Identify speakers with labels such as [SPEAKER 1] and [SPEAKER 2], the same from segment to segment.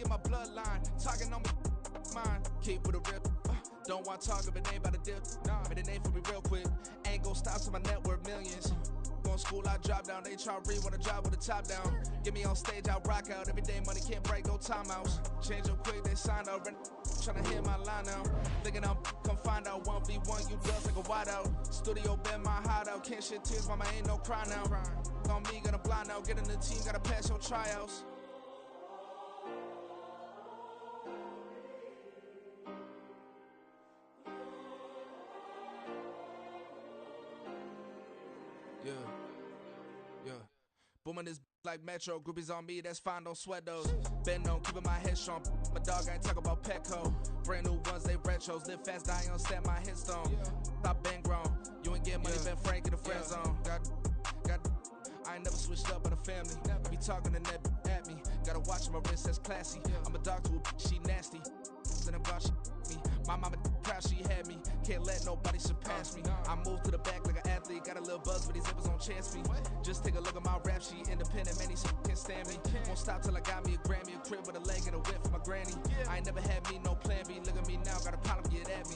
[SPEAKER 1] in my bloodline. Talking on my mind. Keep with a rip. Don't want to talk if it ain't about to dip. Nah, but it ain't for me real quick. Ain't gon' stop till my net worth millions. Going school, I drop down. They try to read when I drop with the top down. Get me on stage, I rock out. Every day money can't break, no timeouts. Change up quick, they sign up. Tryna hit my line now. Thinking I'm come find out 1v1, you dust like a wideout. Studio been my hideout. Can't shed tears, mama ain't no cry now. On me, gonna blind out. Get in the team, gotta pass your tryouts. Yeah. Booming this like Metro. Groupies on me, that's fine, don't sweat those. Been on, keeping my head strong. My dog ain't talk about Petco. Brand new ones, they retros. Live fast, die on set my headstone. Stop been grown. You ain't getting money, been Frank in the friend zone. I ain't never switched up on the family. Be talking to that at me. Gotta watch my wrist, that's classy. I'm a dog to a she nasty. And I'm gone, she me. My mama proud she had me. Can't let nobody surpass me. I move to the back like an athlete. Got a little buzz, but these zippers don't chance me. Just take a look at my rap sheet. Independent, man, these can't stand me. Won't stop till I got me a Grammy. A crib with a leg and a whip for my granny. I ain't never had me no plan B. Look at me now, got a problem, get at me.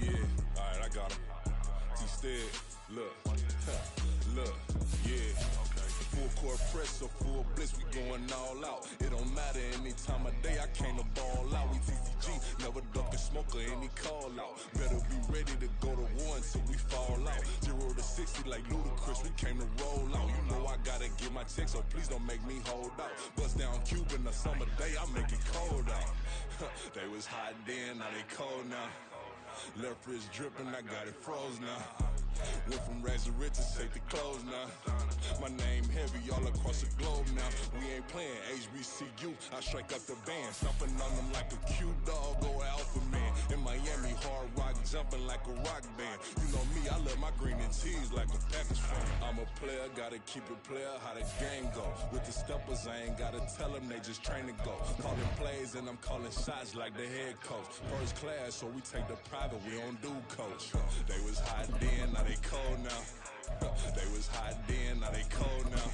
[SPEAKER 2] Yeah, alright, I got him. T-Stead, look, yeah. Full court press, so full blitz, we going all out. It don't matter any time of day, I came to ball out. We TCG, never duck a smoker, any call out. Better be ready to go to war until we fall out. 0 to 60 like Ludacris, we came to roll out. You know I gotta get my check, so please don't make me hold out. Bust down Cuban a summer day, I make it cold out. They was hot then, now they cold now. Left wrist dripping, I got it froze now. Went from rags to riches, take the clothes now. My name heavy all across the globe now. We ain't playing HBCU, I strike up the band. Stomping on them like a Q dog or alpha man. In Miami, hard rock jumping like a rock band. You know me, I love my green and tees like a Packers fan. I'm a player, gotta keep it player, how the game go. With the steppers, I ain't gotta tell them, they just train to go. Calling plays and I'm calling shots like the head coach. First class, so we take the private, we don't do coach. They was hot then, now they cold now. They was hot then, now they cold now.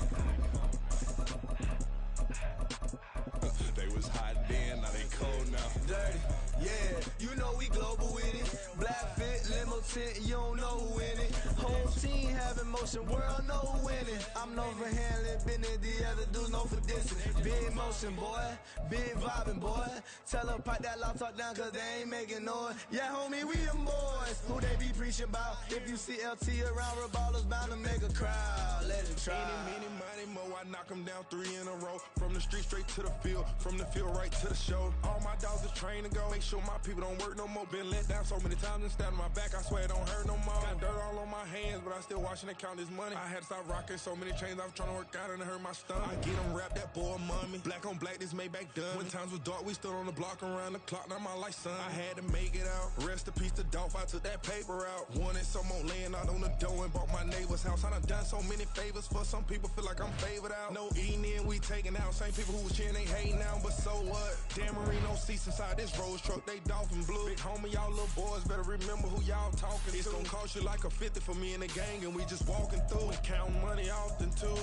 [SPEAKER 2] They was hot then, now they cold now.
[SPEAKER 3] Dirty, yeah, you know we global with it. Black fit, limo tint, you don't know who in it. Whole team having motion, world know who winning. I'm known for handling business, the other dudes known for dissing. Big motion, boy, big vibing, boy. Tell her pipe that loud talk down, cause they ain't making noise. Yeah, homie, we them boys, who they be preaching about. If you see LT around, Reballer's bound to make a crowd. Let it try.
[SPEAKER 2] Any, money, mo, I knock them down 3 in a row. From the street straight to the field, from the field right to the show. All my dogs are trained to go. Make sure my people don't work no more. Been let down so many times and stabbed my back, I swear it don't hurt no more. Got dirt all on my hands, but I still watching and count this money. I had to stop rocking so many chains, I was trying to work out and it hurt my stomach. I get them wrapped, that boy mommy. Black on black, this Maybach done. When times was dark, we stood on the block around the clock, now my life son. I had to make it out. Rest in peace to Dolph, I took that paper out. Wanted some more laying out on the dough and bought my neighbor's house. I done so many favors for some people, feel like I'm favored out. No eating in, we taking out. Same people who was cheering, they hating now, but so what? Dan Marino seats inside this Rolls truck, they dolphin blue. Big homie, y'all little boys better remember who y'all talking to. It's gonna cost you like a 50 for me and the gang, and we just walking through and counting money often too.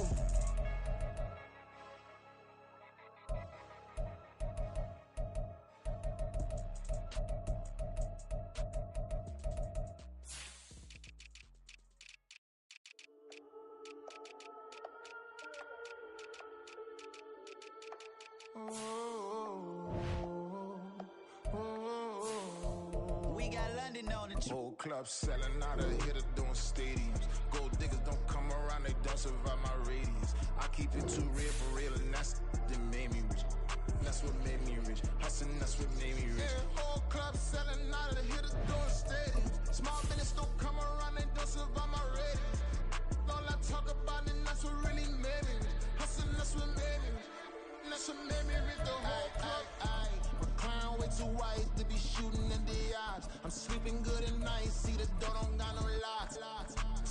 [SPEAKER 3] We got London on the
[SPEAKER 4] Whole club selling out of hitter doing stadiums. Gold diggers don't come around, they don't survive my radius. I keep it too real for real, and that's that made me rich. That's what made me rich. Hustling, that's what made me rich. Yeah, whole club selling out of the hitters doing stadiums. Small business don't come around, they don't survive my radius. All I talk about it, that's what really made me rich. Hustling, that's what made me rich. That's what made me rich. The whole club. Recline way too wide to be shooting in the eyes. I'm sleeping good at night, see the door don't got no locks.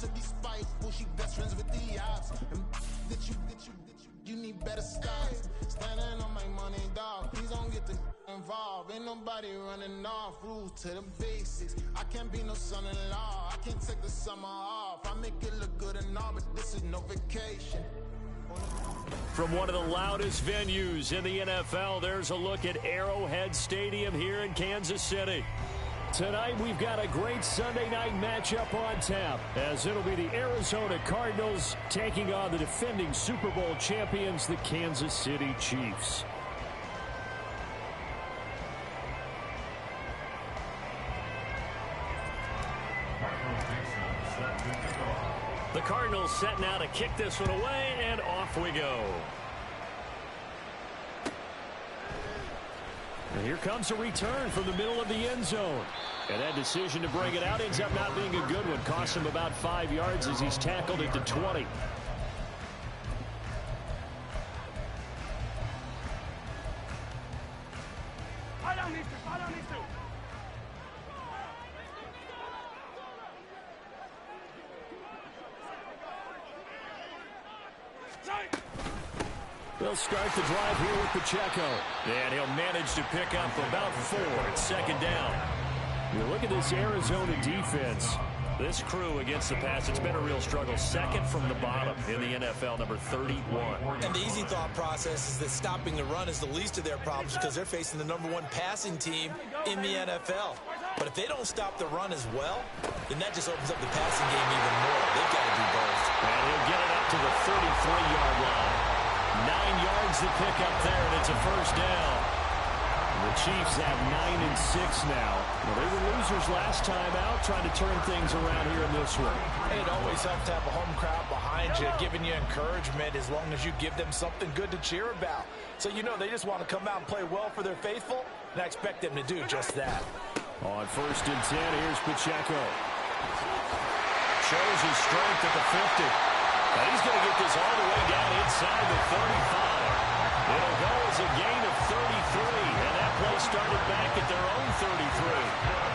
[SPEAKER 4] To be spiteful, she best friends with the odds. thoughts. And you need better stocks. Standing on my money, dog. Please don't get the involved. Ain't nobody running off. Rules to the basics. I can't be no son-in-law. I can't take the summer off. I make it look good and all, but this is no vacation.
[SPEAKER 5] From one of the loudest venues in the NFL, there's a look at Arrowhead Stadium here in Kansas City. Tonight, we've got a great Sunday night matchup on tap, as it'll be the Arizona Cardinals taking on the defending Super Bowl champions, the Kansas City Chiefs. The Cardinals set now to kick this one away, and off we go. And here comes a return from the middle of the end zone. And that decision to bring it out ends up not being a good one. Cost him about 5 yards as he's tackled at the 20. They'll start the drive here with Pacheco. And he'll manage to pick up about 4 at second down. You look at this Arizona defense. This crew against the pass, it's been a real struggle. Second from the bottom in the NFL, number 31.
[SPEAKER 6] And the easy thought process is that stopping the run is the least of their problems because they're facing the number 1 passing team in the NFL. But if they don't stop the run as well, then that just opens up the passing game even more. They've got to do both.
[SPEAKER 5] And he'll get it up to the 33-yard line. 9 yards to pick up there, and it's a first down. The Chiefs have 9 and 6 now. Well, they were losers last time out, trying to turn things around here in this one.
[SPEAKER 6] And it always helps to have a home crowd behind you, giving you encouragement as long as you give them something good to cheer about. So you know they just want to come out and play well for their faithful, and I expect them to do just that.
[SPEAKER 5] On first and 10, here's Pacheco. Shows his strength at the 50. Now he's going to get this all the way down inside the 35. It'll go as a gain of 33, and that play started back at their own 33.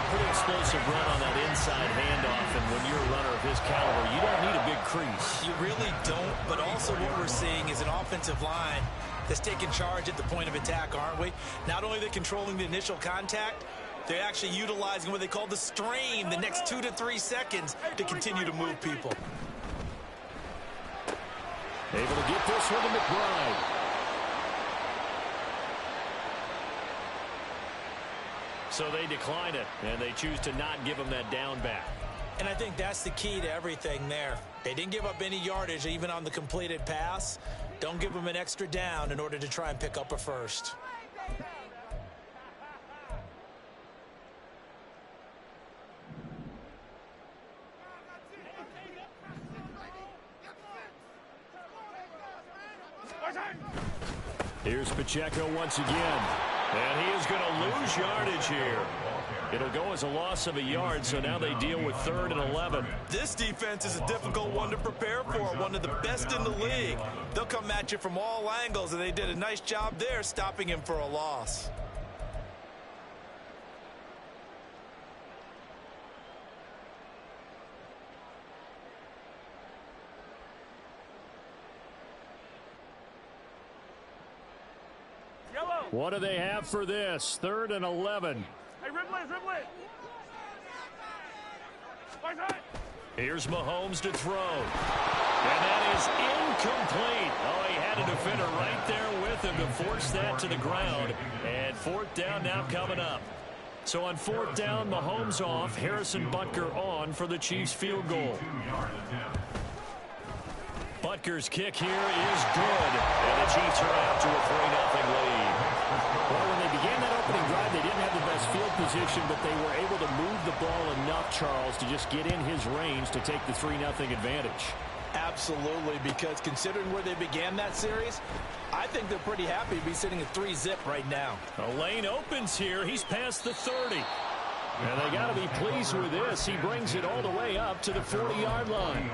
[SPEAKER 5] Pretty explosive run on that inside handoff, and when you're a runner of his caliber, you don't need a big crease.
[SPEAKER 6] You really don't, but also what we're seeing is an offensive line that's taking charge at the point of attack, aren't we? Not only are they controlling the initial contact, they're actually utilizing what they call the strain, the next 2 to 3 seconds to continue to move people.
[SPEAKER 5] Able to get this one to McBride. So they decline it, and they choose to not give him that down back.
[SPEAKER 6] And I think that's the key to everything there. They didn't give up any yardage even on the completed pass. Don't give them an extra down in order to try and pick up a first.
[SPEAKER 5] Here's Pacheco once again. And he is going to lose yardage here. It'll go as a loss of a yard, so now they deal with 3rd and 11.
[SPEAKER 6] This defense is a difficult one to prepare for, one of the best in the league. They'll come at you from all angles, and they did a nice job there stopping him for a loss.
[SPEAKER 5] What do they have for this? 3rd and 11.
[SPEAKER 7] Hey, dribble it.
[SPEAKER 5] Here's Mahomes to throw. And that is incomplete. Oh, he had a defender right there with him to force that to the ground. And 4th down now coming up. So on 4th down, Mahomes off. Harrison Butker on for the Chiefs field goal. Butker's kick here is good. And the Chiefs are out to a 3-0 lead. Well, when they began that opening drive, they didn't have the best field position, but they were able to move the ball enough, Charles, to just get in his range to take the 3-0 advantage.
[SPEAKER 6] Absolutely, because considering where they began that series, I think they're pretty happy to be sitting at 3-zip right now.
[SPEAKER 5] A lane opens here. He's past the 30. And they got to be pleased with this. He brings it all the way up to the 40-yard line.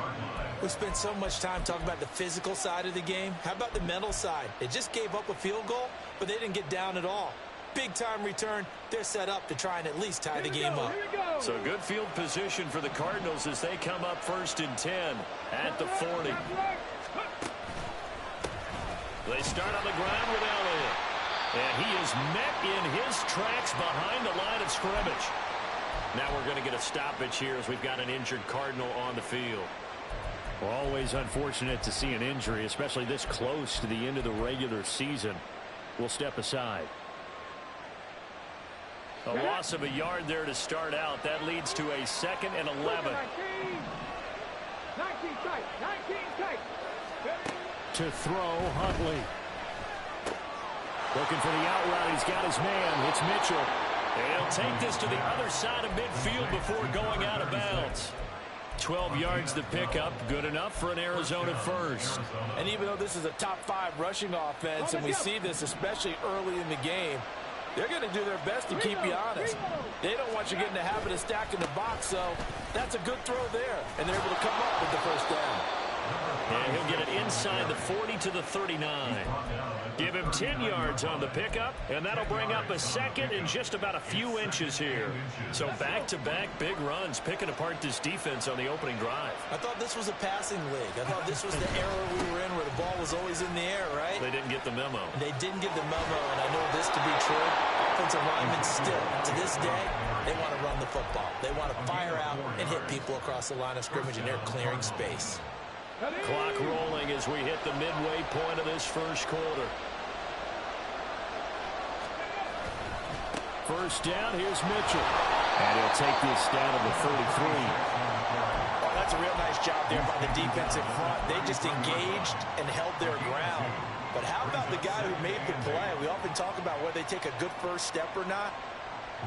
[SPEAKER 6] We spent so much time talking about the physical side of the game. How about the mental side? They just gave up a field goal, but they didn't get down at all. Big-time return. They're set up to try and at least tie the game up.
[SPEAKER 5] So good field position for the Cardinals as they come up 1st and 10 at the 40. They start on the ground with Elliott. And he is met in his tracks behind the line of scrimmage. Now we're going to get a stoppage here as we've got an injured Cardinal on the field.
[SPEAKER 7] Always unfortunate to see an injury, especially this close to the end of the regular season. We'll step aside.
[SPEAKER 5] A loss of a yard there to start out. That leads to a 2nd and 11.
[SPEAKER 8] 19 tight. 19 tight.
[SPEAKER 7] To throw, Huntley. Looking for the out route. He's got his man. It's Mitchell.
[SPEAKER 5] And he'll take this to the other side of midfield before going out of bounds. 12 yards to pick up. Good enough for an Arizona first.
[SPEAKER 6] And even though this is a top 5 rushing offense, and we see this especially early in the game, they're going to do their best to keep you honest. They don't want you getting the habit of stacking the box, so that's a good throw there. And they're able to come up with the first down.
[SPEAKER 5] And he'll get it inside the 40 to the 39. Give him 10 yards on the pickup, and that'll bring up a 2nd in just about a few inches here. So back-to-back big runs, picking apart this defense on the opening drive.
[SPEAKER 6] I thought this was a passing league. I thought this was the era we were in where the ball was always in the air, right?
[SPEAKER 5] They didn't get the memo.
[SPEAKER 6] They didn't get the memo, and I know this to be true. Offensive linemen still, to this day, they want to run the football. They want to fire out and hit people across the line of scrimmage, and they're clearing space.
[SPEAKER 5] Clock rolling as we hit the midway point of this first quarter.
[SPEAKER 7] First down, here's Mitchell. And he'll take this down to the 33.
[SPEAKER 6] Oh, that's a real nice job there by the defensive front. They just engaged and held their ground. But how about the guy who made the play? We often talk about whether they take a good first step or not.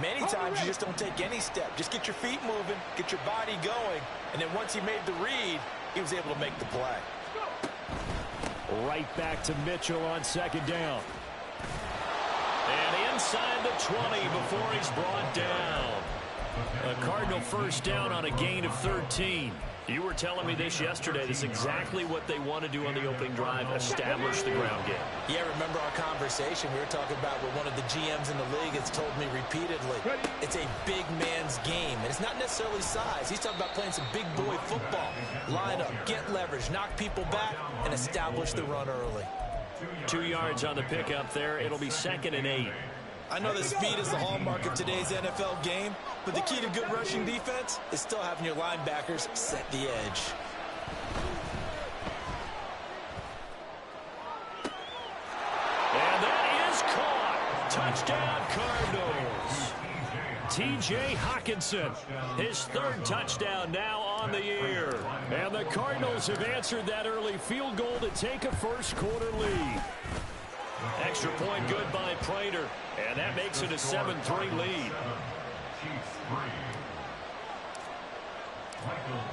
[SPEAKER 6] Many times you just don't take any step. Just get your feet moving, get your body going, and then once he made the read, he was able to make the play.
[SPEAKER 7] Right back to Mitchell on 2nd down.
[SPEAKER 5] And inside the 20 before he's brought down. A Cardinal first down on a gain of 13. You were telling me this yesterday. This is exactly what they want to do on the opening drive, establish the ground game.
[SPEAKER 6] Yeah, remember our conversation. We were talking about what one of the GMs in the league has told me repeatedly. It's a big man's game, and it's not necessarily size. He's talking about playing some big boy football. Line up, get leverage, knock people back, and establish the run early.
[SPEAKER 5] 2 yards on the pickup there. It'll be 2nd and 8.
[SPEAKER 6] I know that speed is the hallmark of today's NFL game, but the key to good rushing defense is still having your linebackers set the edge.
[SPEAKER 5] And that is caught. Touchdown, Cardinals. T.J. Hockenson, his 3rd touchdown now on the year.
[SPEAKER 7] And the Cardinals have answered that early field goal to take a first quarter lead.
[SPEAKER 5] Extra point good by Prater, and that makes it a 7-3 lead.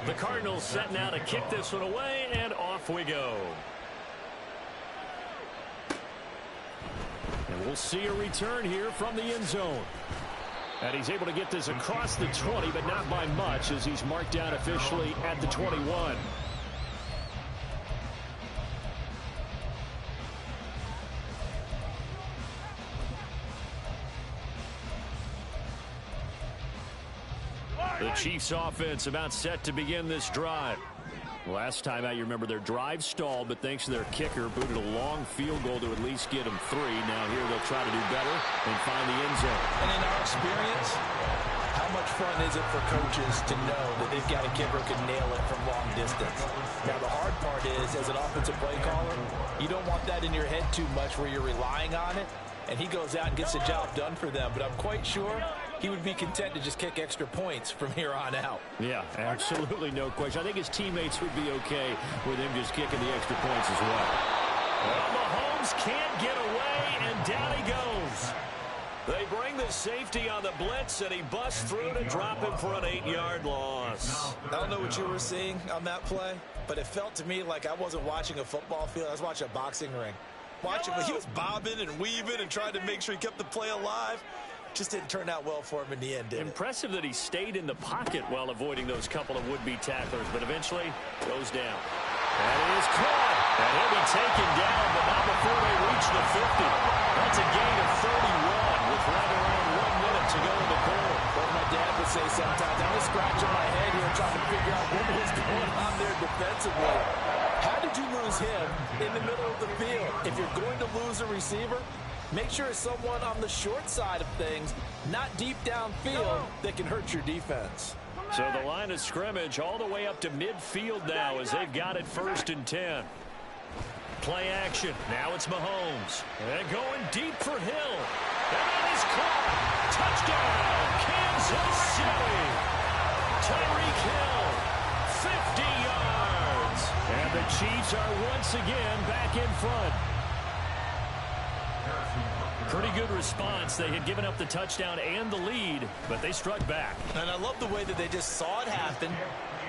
[SPEAKER 5] The Cardinals set now to kick this one away, and off we go.
[SPEAKER 7] And we'll see a return here from the end zone. And he's able to get this across the 20, but not by much, as he's marked down officially at the 21.
[SPEAKER 5] The Chiefs offense about set to begin this drive.
[SPEAKER 7] Last time out, you remember their drive stalled, but thanks to their kicker, booted a long field goal to at least get them 3. Now here they'll try to do better and find the end zone.
[SPEAKER 6] And in our experience, how much fun is it for coaches to know that they've got a kicker who can nail it from long distance? Now the hard part is, as an offensive play caller, you don't want that in your head too much where you're relying on it, and he goes out and gets the job done for them. But I'm quite sure he would be content to just kick extra points from here on out.
[SPEAKER 7] Yeah, absolutely no question. I think his teammates would be okay with him just kicking the extra points as well.
[SPEAKER 5] Well, Mahomes can't get away, and down he goes. They bring the safety on the blitz, and he busts through to drop him for an 8-yard loss.
[SPEAKER 6] I don't know what you were seeing on that play, but it felt to me like I wasn't watching a football field. I was watching a boxing ring. He was bobbing and weaving and trying to make sure he kept the play alive. Just didn't turn out well for him in the end, did it?
[SPEAKER 5] Impressive that he stayed in the pocket while avoiding those couple of would-be tacklers, but eventually goes down.
[SPEAKER 7] And he is caught.
[SPEAKER 5] And he'll be taken down, but not before they reach the 50. That's a gain of 31 with right around 1 minute to go in the quarter.
[SPEAKER 6] What my dad would say sometimes, I'm just scratching my head here trying to figure out what was going on there defensively. How did would you lose him in the middle of the field? If you're going to lose a receiver, make sure it's someone on the short side of things, not deep downfield, that can hurt your defense.
[SPEAKER 5] So the line of scrimmage all the way up to midfield now as they've got it 1st and 10. Play action. Now it's Mahomes. And going deep for Hill. And that is caught. Touchdown, Kansas City. Tyreek Hill, 50 yards. And the Chiefs are once again back in front. Pretty good response. They had given up the touchdown and the lead, but they struck back.
[SPEAKER 6] And I love the way that they just saw it happen,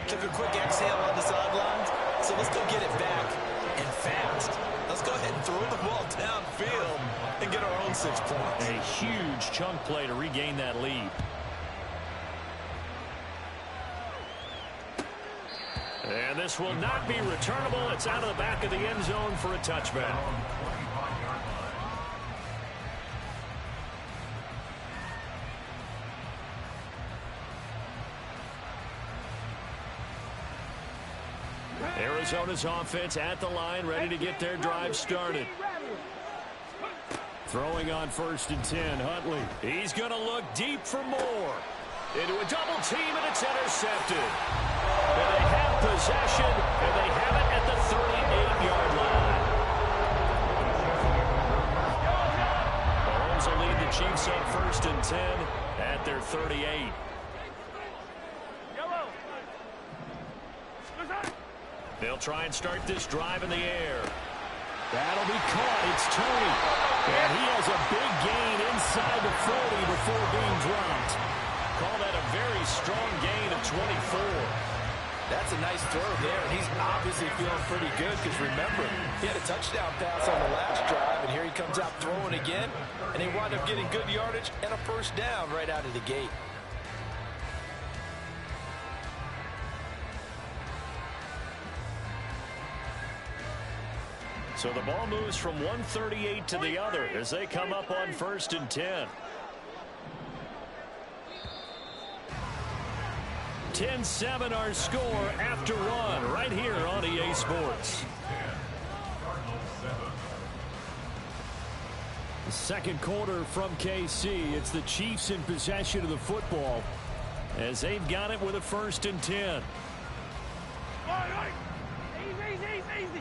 [SPEAKER 6] took a quick exhale on the sidelines. So let's go get it back, and fast. Let's go ahead and throw the ball downfield and get our own 6 points.
[SPEAKER 5] A huge chunk play to regain that lead. And this will not be returnable. It's out of the back of the end zone for a touchback. Arizona's offense at the line, ready to get their drive started. Throwing on 1st and 10, Huntley. He's going to look deep for more. Into a double team, and it's intercepted. And they have possession, and they have it at the 38-yard line. Mahomes will lead the Chiefs on 1st and 10 at their 38. They'll try and start this drive in the air. That'll be caught. It's Tony. And he has a big gain inside the 40 before being dropped. Call that a very strong gain of 24.
[SPEAKER 6] That's a nice throw there, and he's obviously feeling pretty good because, remember, he had a touchdown pass on the last drive, and here he comes out throwing again, and he wound up getting good yardage and a 1st down right out of the gate.
[SPEAKER 5] So the ball moves from 138 to the other as they come up on 1st and 10. 10-7 our score after one right here on EA Sports. The second quarter from KC. It's the Chiefs in possession of the football as they've got it with a 1st and 10.
[SPEAKER 8] Easy.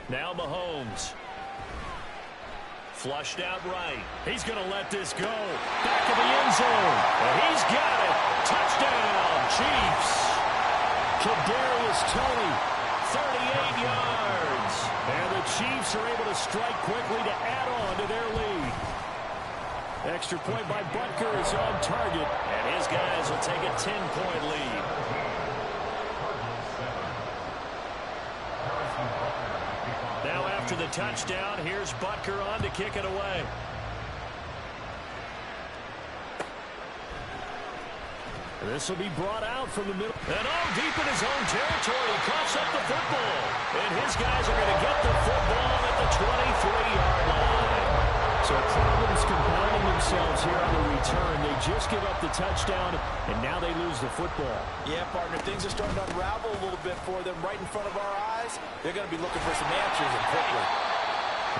[SPEAKER 5] Now Mahomes. Flushed out right. He's going to let this go. Back of the end zone. And he's got it. Touchdown, Chiefs. Kadarius Toney, 38 yards. And the Chiefs are able to strike quickly to add on to their lead. Extra point by Butker is on target. And his guys will take a 10-point lead. Now after the touchdown, here's Butker on to kick it away. This will be brought out from the middle. And deep in his own territory, he coughs up the football. And his guys are going to get the football at the 23-yard line. So problems compounding themselves here on the return. They just give up the touchdown, and now they lose the football.
[SPEAKER 6] Yeah, partner, things are starting to unravel a little bit for them right in front of our eyes. They're going to be looking for some answers and quickly.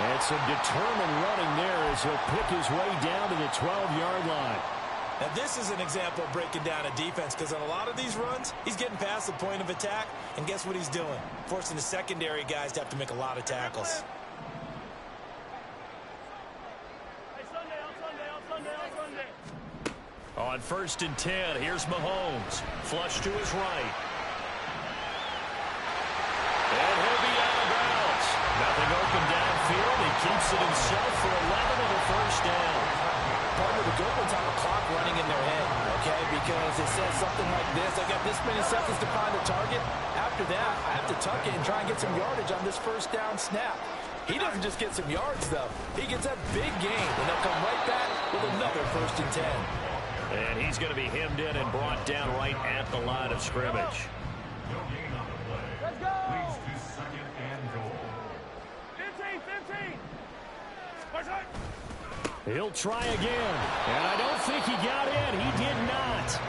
[SPEAKER 5] And some determined running there as he'll pick his way down to the 12-yard line.
[SPEAKER 6] Now, this is an example of breaking down a defense because on a lot of these runs, he's getting past the point of attack, and guess what he's doing? Forcing the secondary guys to have to make a lot of tackles.
[SPEAKER 5] On 1st and 10, here's Mahomes. Flush to his right. And he'll be out of bounds. Nothing open downfield. He keeps it himself for 11 and a 1st down.
[SPEAKER 6] Partner, the good ones have a clock running in their head, okay? Because it says something like this. I got this many seconds to find the target. After that, I have to tuck it and try and get some yardage on this 1st down snap. He doesn't just get some yards, though. He gets a big gain, and they'll come right back with another 1st and 10.
[SPEAKER 5] And he's going to be hemmed in and brought down right at the line of scrimmage.
[SPEAKER 8] Let's go! 15.
[SPEAKER 5] He'll try again. And I don't think he got in. He did not.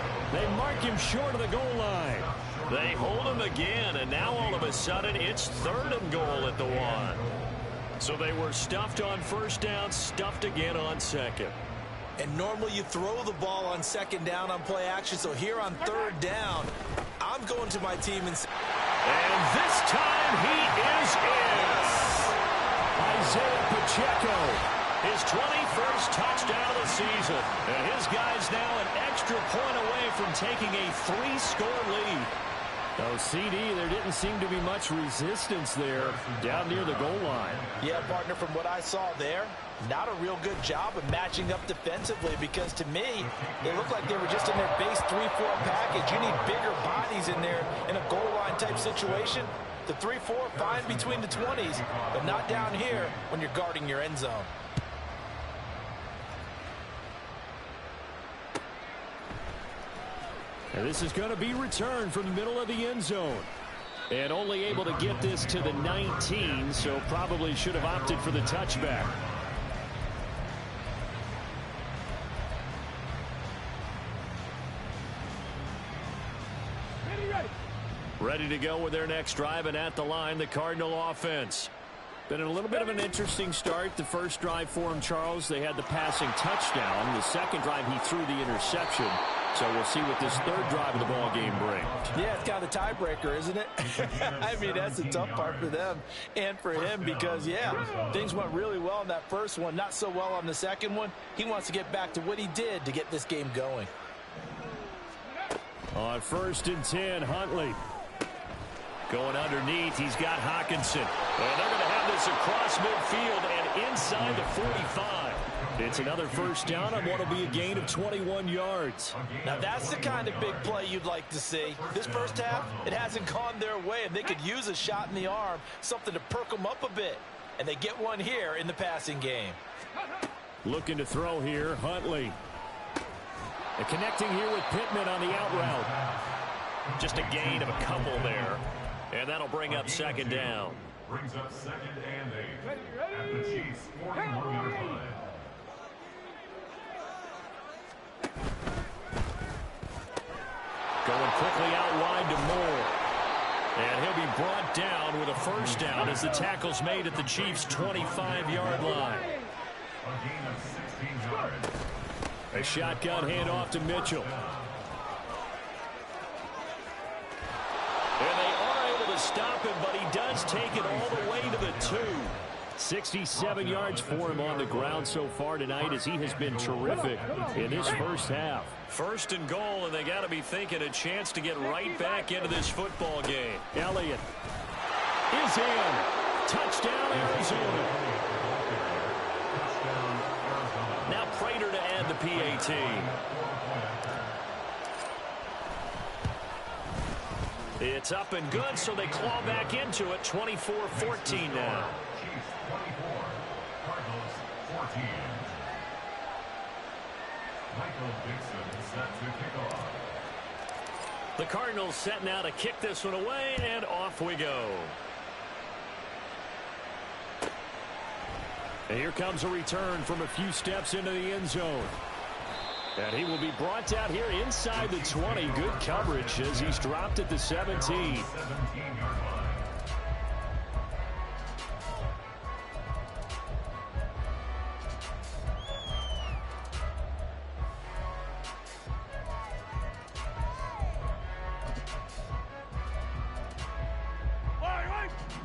[SPEAKER 5] him short of the goal line. They hold him again, and now all of a sudden it's 3rd and goal at the 1. So they were stuffed on first down, stuffed again on second.
[SPEAKER 6] And normally you throw the ball on second down on play action. So here on 3rd down, I'm going to my team and
[SPEAKER 5] this time he is in. Isaiah Pacheco, his 21st touchdown of the season. And his guy's now an extra point away from taking a 3-score lead. Oh, CD, there didn't seem to be much resistance there down near the goal line.
[SPEAKER 6] Yeah, partner, from what I saw there, not a real good job of matching up defensively, because to me, it looked like they were just in their base 3-4 package. You need bigger bodies in there in a goal line type situation. The 3-4, fine between the 20s, but not down here when you're guarding your end zone.
[SPEAKER 5] And this is going to be returned from the middle of the end zone. And only able to get this to the 19, so probably should have opted for the touchback. Ready to go with their next drive, and at the line, the Cardinal offense. Been a little bit of an interesting start. The first drive for him, Charles, they had the passing touchdown. The second drive, he threw the interception. So we'll see what this 3rd drive of the ball game brings.
[SPEAKER 6] Yeah, it's kind of the tiebreaker, isn't it? I mean, that's the tough part for them and for him because, yeah, things went really well on that first one, not so well on the second one. He wants to get back to what he did to get this game going.
[SPEAKER 5] On 1st and 10, Huntley. Going underneath, he's got Hockenson. And they're going to have this across midfield and inside the 45. It's another first down on what will be a gain of 21 yards.
[SPEAKER 6] Now that's the kind of big play you'd like to see. This first half, it hasn't gone their way, and they could use a shot in the arm, something to perk them up a bit. And they get one here in the passing game.
[SPEAKER 5] Looking to throw here, Huntley. And connecting here with Pittman on the out route. Just a gain of a couple there. And that'll bring up 2nd down.
[SPEAKER 9] Brings up 2nd and 8 at the Chiefs' 41-yard line.
[SPEAKER 5] Going quickly out wide to Moore. And he'll be brought down with a first down as the tackle's made at the Chiefs' 25-yard line.
[SPEAKER 9] A gain of 16 yards.
[SPEAKER 5] A shotgun handoff to Mitchell. And they are able to stop him, but he does take it all the way to the 2. 67 yards for him on the ground so far tonight as he has been terrific in this first half. 1st and goal, and they got to be thinking a chance to get right back into this football game. Elliott is in. Touchdown, Arizona. Now Prater to add the PAT. It's up and good, so they claw back into it. 24-14 now.
[SPEAKER 9] Chiefs 24, Cardinals 14. Michael Dixon is set to kick off.
[SPEAKER 5] The Cardinals set now to kick this one away, and off we go. And here comes a return from a few steps into the end zone. And he will be brought down here inside the 20. Good coverage as he's dropped at the 17.
[SPEAKER 9] 17-yard line.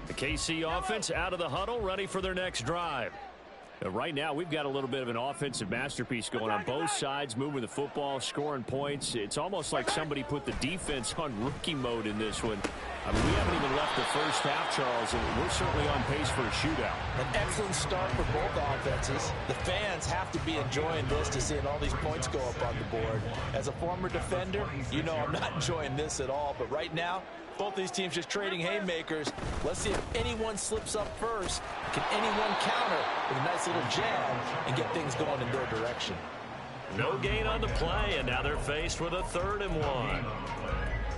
[SPEAKER 5] The KC offense out of the huddle, ready for their next drive. Right now, we've got a little bit of an offensive masterpiece going on both sides, moving the football, scoring points. It's almost like somebody put the defense on rookie mode in this one. I mean, we haven't even left the first half, Charles, and we're certainly on pace for a shootout.
[SPEAKER 6] An excellent start for both offenses. The fans have to be enjoying this to seeing all these points go up on the board. As a former defender, you know I'm not enjoying this at all, but right now, both these teams just trading haymakers. Let's see if anyone slips up first. Can anyone counter with a nice little jab and get things going in their direction?
[SPEAKER 5] No gain on the play, and now they're faced with a 3rd and 1.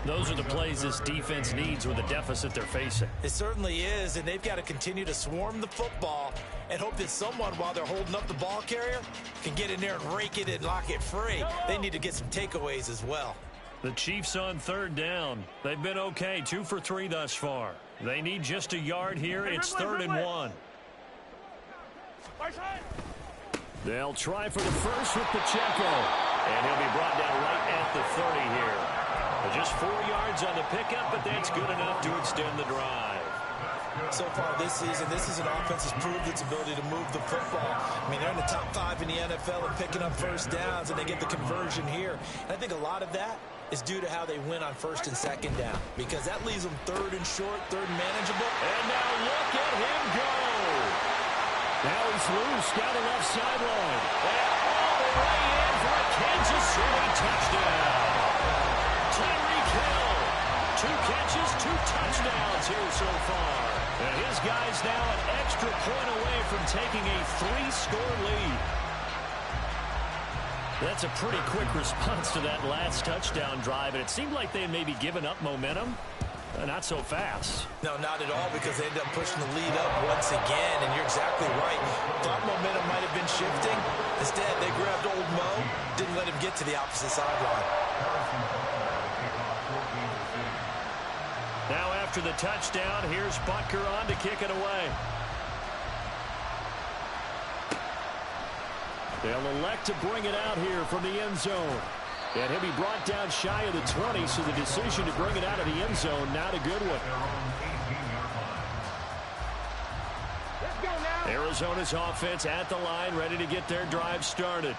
[SPEAKER 5] Those are the plays this defense needs with the deficit they're facing.
[SPEAKER 6] It certainly is, and they've got to continue to swarm the football and hope that someone, while they're holding up the ball carrier, can get in there and rake it and lock it free. They need to get some takeaways as well.
[SPEAKER 5] The Chiefs on third down. They've been okay, 2 for 3 thus far. They need just a yard here. It's 3rd and 1. They'll try for the first with Pacheco. And he'll be brought down right at the 30 here. Just 4 yards on the pickup, but that's good enough to extend the drive.
[SPEAKER 6] So far this season, this is an offense that's proved its ability to move the football. I mean, they're in the top 5 in the NFL and picking up first downs, and they get the conversion here. And I think a lot of that is due to how they win on 1st and 2nd down, because that leaves them 3rd and short, 3rd and manageable.
[SPEAKER 5] And now look at him go. Now he's loose down the left sideline. And all the way in for a Kansas City touchdown. Tyreek Hill, 2 catches, 2 touchdowns here so far. And his guy's now an extra point away from taking a 3-score lead. That's a pretty quick response to that last touchdown drive, and it seemed like they had maybe given up momentum. Not so fast.
[SPEAKER 6] No, not at all, because they ended up pushing the lead up once again, and you're exactly right. Thought momentum might have been shifting. Instead, they grabbed old Mo, didn't let him get to the opposite sideline.
[SPEAKER 5] Now after the touchdown, here's Butker on to kick it away. They'll elect to bring it out here from the end zone. And he'll be brought down shy of the 20, so the decision to bring it out of the end zone, not a good one. Arizona's offense at the line, ready to get their drive started.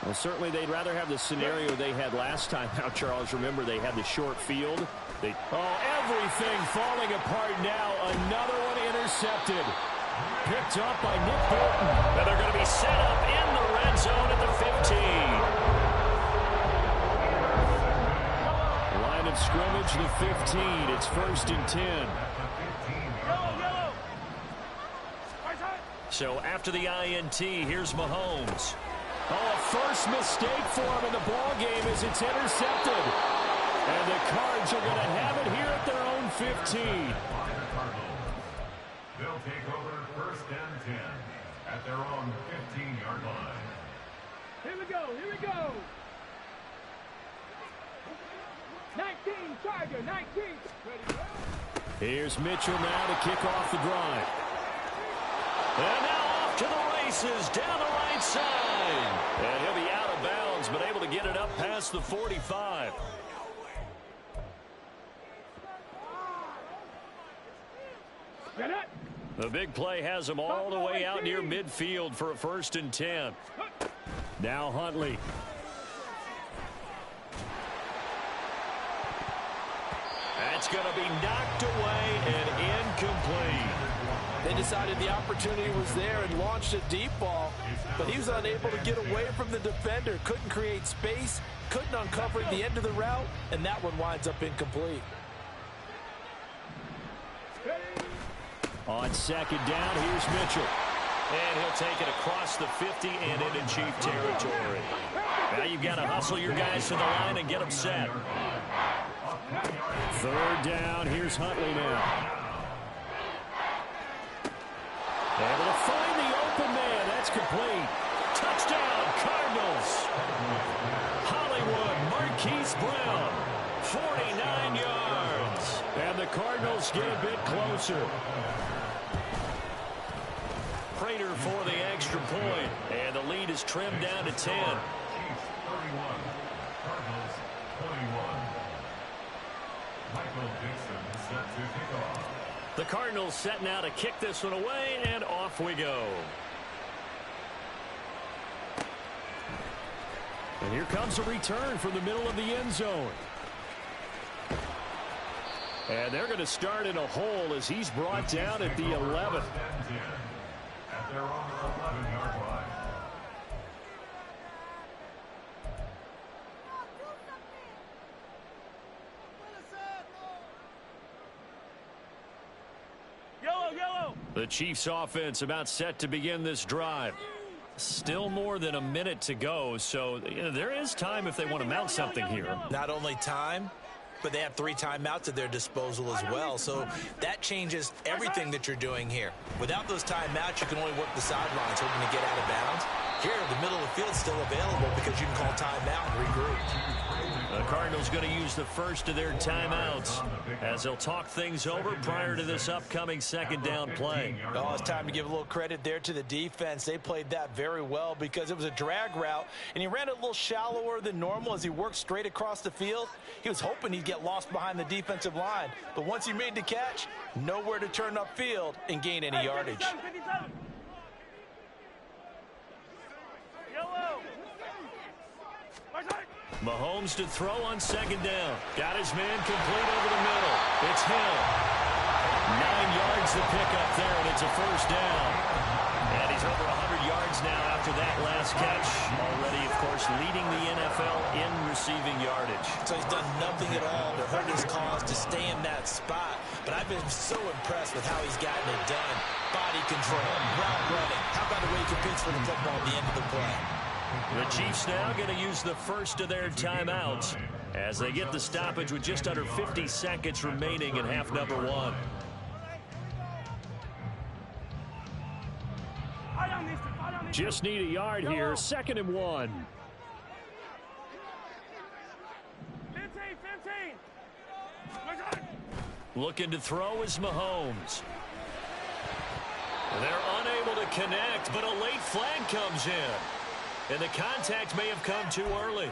[SPEAKER 5] Well, certainly they'd rather have the scenario they had last time. Now, Charles, remember they had the short field. Everything falling apart now. Another one intercepted. Picked up by Nick Bolton. And they're going to be set up in the red zone at the 15. Line of scrimmage, the 15. It's 1st and 10. So after the INT, here's Mahomes. A first mistake for him in the ball game as it's intercepted. And the Cards are going to have it here at their own 15.
[SPEAKER 9] They'll take over 1st and 10 at their own 15-yard line.
[SPEAKER 8] Here we go, here we go. 19, Charger, 19. Ready,
[SPEAKER 5] here's Mitchell now to kick off the drive. And now off to the races down the right side. And he'll be out of bounds, but able to get it up past the 45. The big play has him all the way out near midfield for a 1st and 10. Now Huntley. That's going to be knocked away and incomplete.
[SPEAKER 6] They decided the opportunity was there and launched a deep ball, but he was unable to get away from the defender. Couldn't create space, couldn't uncover the end of the route, and that one winds up incomplete.
[SPEAKER 5] On 2nd down, here's Mitchell. And he'll take it across the 50 and into Chief territory. Now you've got to hustle your guys to the line and get them set. 3rd down, here's Huntley now. Able to find the open man. That's complete. Touchdown, Cardinals. Hollywood, Marquise Brown. 49 yards. And the Cardinals get a bit closer. Prater for the extra point. And the lead is trimmed down to 10.
[SPEAKER 9] Chiefs 31, Cardinals 21. Michael Dixon set to kick off.
[SPEAKER 5] The Cardinals set now to kick this one away, and off we go. And here comes a return from the middle of the end zone. And they're going to start in a hole as he's brought down at the 11.
[SPEAKER 9] At their own 11-yard line.
[SPEAKER 5] The Chiefs offense about set to begin this drive. Still more than a minute to go, so there is time if they want to mount something here.
[SPEAKER 6] Not only time, but they have 3 timeouts at their disposal as well, so that changes everything that you're doing here. Without those timeouts, you can only work the sidelines hoping to get out of bounds. Here, the middle of the field is still available because you can call timeout and regroup.
[SPEAKER 5] The Cardinals going going to use the first of their timeouts as they'll talk things over prior to this upcoming second down play.
[SPEAKER 6] Oh, it's time to give a little credit there to the defense. They played that very well because it was a drag route, and he ran it a little shallower than normal as he worked straight across the field. He was hoping he'd get lost behind the defensive line, but once he made the catch, nowhere to turn upfield and gain any yardage.
[SPEAKER 5] Mahomes to throw on second down. Got his man complete over the middle. It's Hill. 9 yards to pick up there, and it's a first down. And he's over 100 yards now after that last catch. Already, of course, leading the NFL in receiving yardage.
[SPEAKER 6] So he's done nothing at all to hurt his cause to stay in that spot. But I've been so impressed with how he's gotten it done. Body control, route running. How about the way he competes for the football at the end of the play?
[SPEAKER 5] The Chiefs now going to use the first of their timeouts as they get the stoppage with just under 50 seconds remaining in half number 1. Just need a yard here. 2nd and 1.
[SPEAKER 8] 15.
[SPEAKER 5] Looking to throw is Mahomes. They're unable to connect, but a late flag comes in. And the contact may have come too early.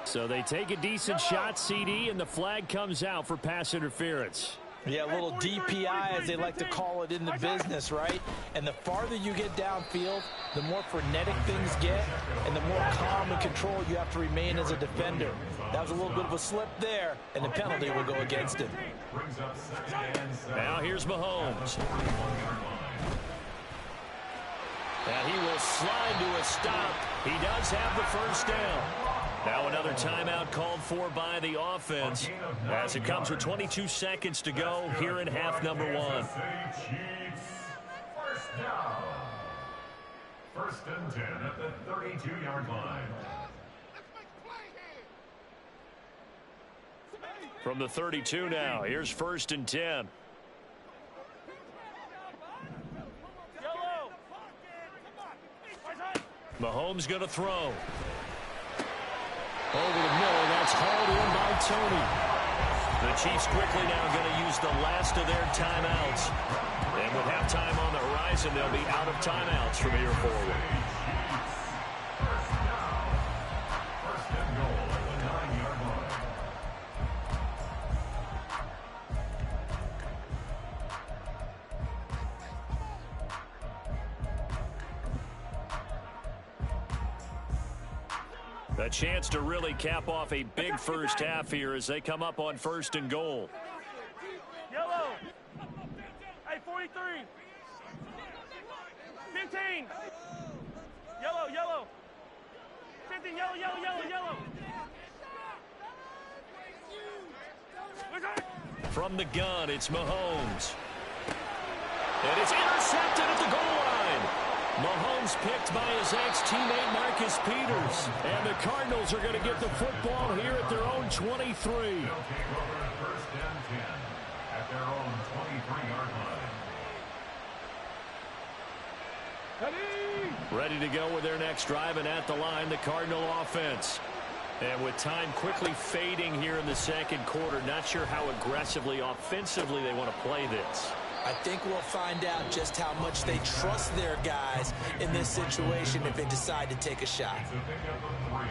[SPEAKER 5] So they take a decent shot, CD, and the flag comes out for pass interference.
[SPEAKER 6] Yeah, a little DPI, as they like to call it in the business, right? And the farther you get downfield, the more frenetic things get, and the more calm and control you have to remain as a defender. That was a little bit of a slip there, and the penalty will go against him.
[SPEAKER 5] Now here's Mahomes. And he will slide to a stop. He does have the first down. Now another timeout called for by the offense as it comes with 22 seconds to go here in half number 1.
[SPEAKER 9] First down. 1st and 10 at the 32-yard line.
[SPEAKER 5] From the 32 now, here's 1st and 10. Mahomes going to throw. Over the middle, that's hauled in by Tony. The Chiefs quickly now going to use the last of their timeouts. And with halftime on the horizon, they'll be out of timeouts from here forward.
[SPEAKER 9] First and goal at the 9-yard line.
[SPEAKER 5] A chance to really cap off a big first half here as they come up on 1st and goal.
[SPEAKER 8] Yellow. Hey, 43. 15. Yellow. 15, yellow.
[SPEAKER 5] From the gun, it's Mahomes. And it's intercepted at the goal line. Mahomes picked by his ex-teammate Marcus Peters. And the Cardinals are going to get the football here at their own 23.
[SPEAKER 9] They'll take over 1st and 10 at their own 23-yard line.
[SPEAKER 5] Ready to go with their next drive, and at the line, the Cardinal offense. And with time quickly fading here in the second quarter, not sure how aggressively, offensively they want to play this.
[SPEAKER 6] I think we'll find out just how much they trust their guys in this situation if they decide to take a shot.
[SPEAKER 9] It's a pickup of 3.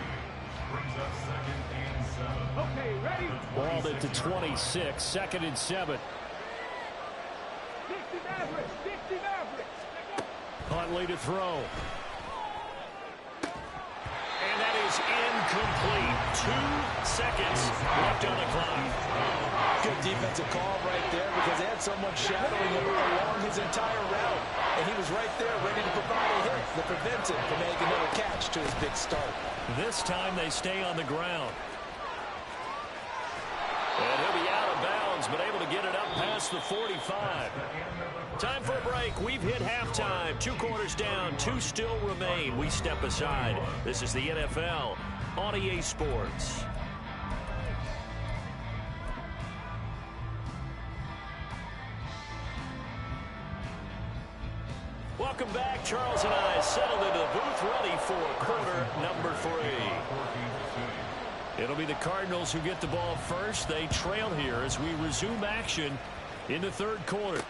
[SPEAKER 9] Brings up 2nd and 7.
[SPEAKER 8] Okay, ready?
[SPEAKER 5] Balled at the 26, 2nd and 7.
[SPEAKER 8] 60 Mavericks.
[SPEAKER 5] Huntley to throw. And that is incomplete. 2 seconds left on the clock.
[SPEAKER 6] Good defensive call right there because they had someone shadowing him along his entire route. And he was right there ready to provide a hit that prevents him from making another catch to his big start.
[SPEAKER 5] This time they stay on the ground. And he'll be out of bounds, but able to get it up past the 45. Time for a break. We've hit halftime. 2 quarters down, 2 still remain. We step aside. This is the NFL on EA Sports. Welcome back. Charles and I settled into the booth ready for quarter number 3. It'll be the Cardinals who get the ball first. They trail here as we resume action in the third quarter.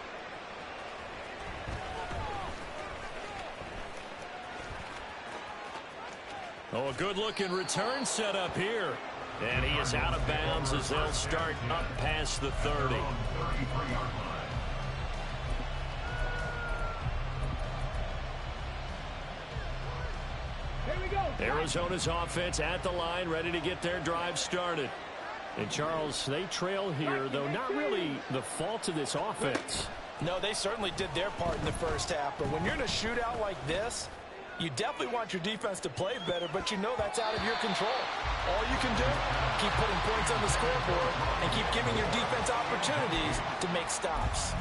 [SPEAKER 5] Oh, a good-looking return set up here. And he is out of bounds as they'll start up past the 30. Arizona's offense at the line, ready to get their drive started. And, Charles, they trail here, though not really the fault of this offense.
[SPEAKER 6] No, they certainly did their part in the first half. But when you're in a shootout like this, you definitely want your defense to play better, but you know that's out of your control. All you can do, keep putting points on the scoreboard and keep giving your defense opportunities to make stops.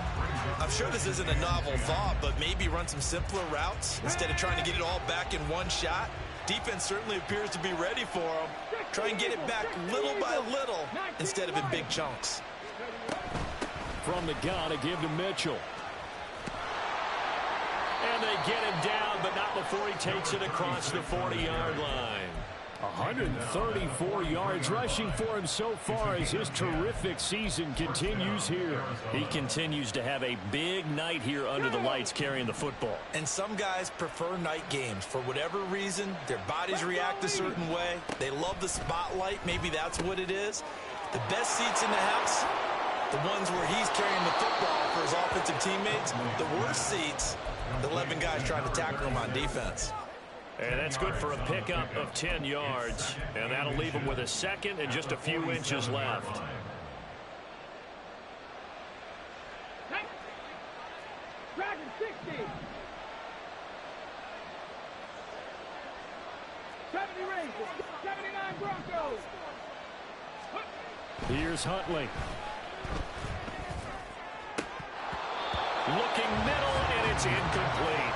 [SPEAKER 10] I'm sure this isn't a novel thought, but maybe run some simpler routes instead of trying to get it all back in one shot. Defense certainly appears to be ready for them. Try and get it back little by little instead of in big chunks.
[SPEAKER 5] From the gun, a give to Mitchell. And they get him down, but not before he takes it across the 40-yard line. 134 yards rushing for him so far as his terrific season continues here. He continues to have a big night here under the lights carrying the football.
[SPEAKER 10] And some guys prefer night games. For whatever reason, their bodies react a certain way. They love the spotlight. Maybe that's what it is. The best seats in the house, the ones where he's carrying the football for his offensive teammates. The worst seats, the 11 guys trying to tackle him on defense.
[SPEAKER 5] And that's good for a pickup of 10 yards. And that'll leave him with a second and just a few inches left.
[SPEAKER 8] Dragon 60. 70 Rangers. 79 Broncos.
[SPEAKER 5] Here's Huntley. Looking middle, and it's incomplete.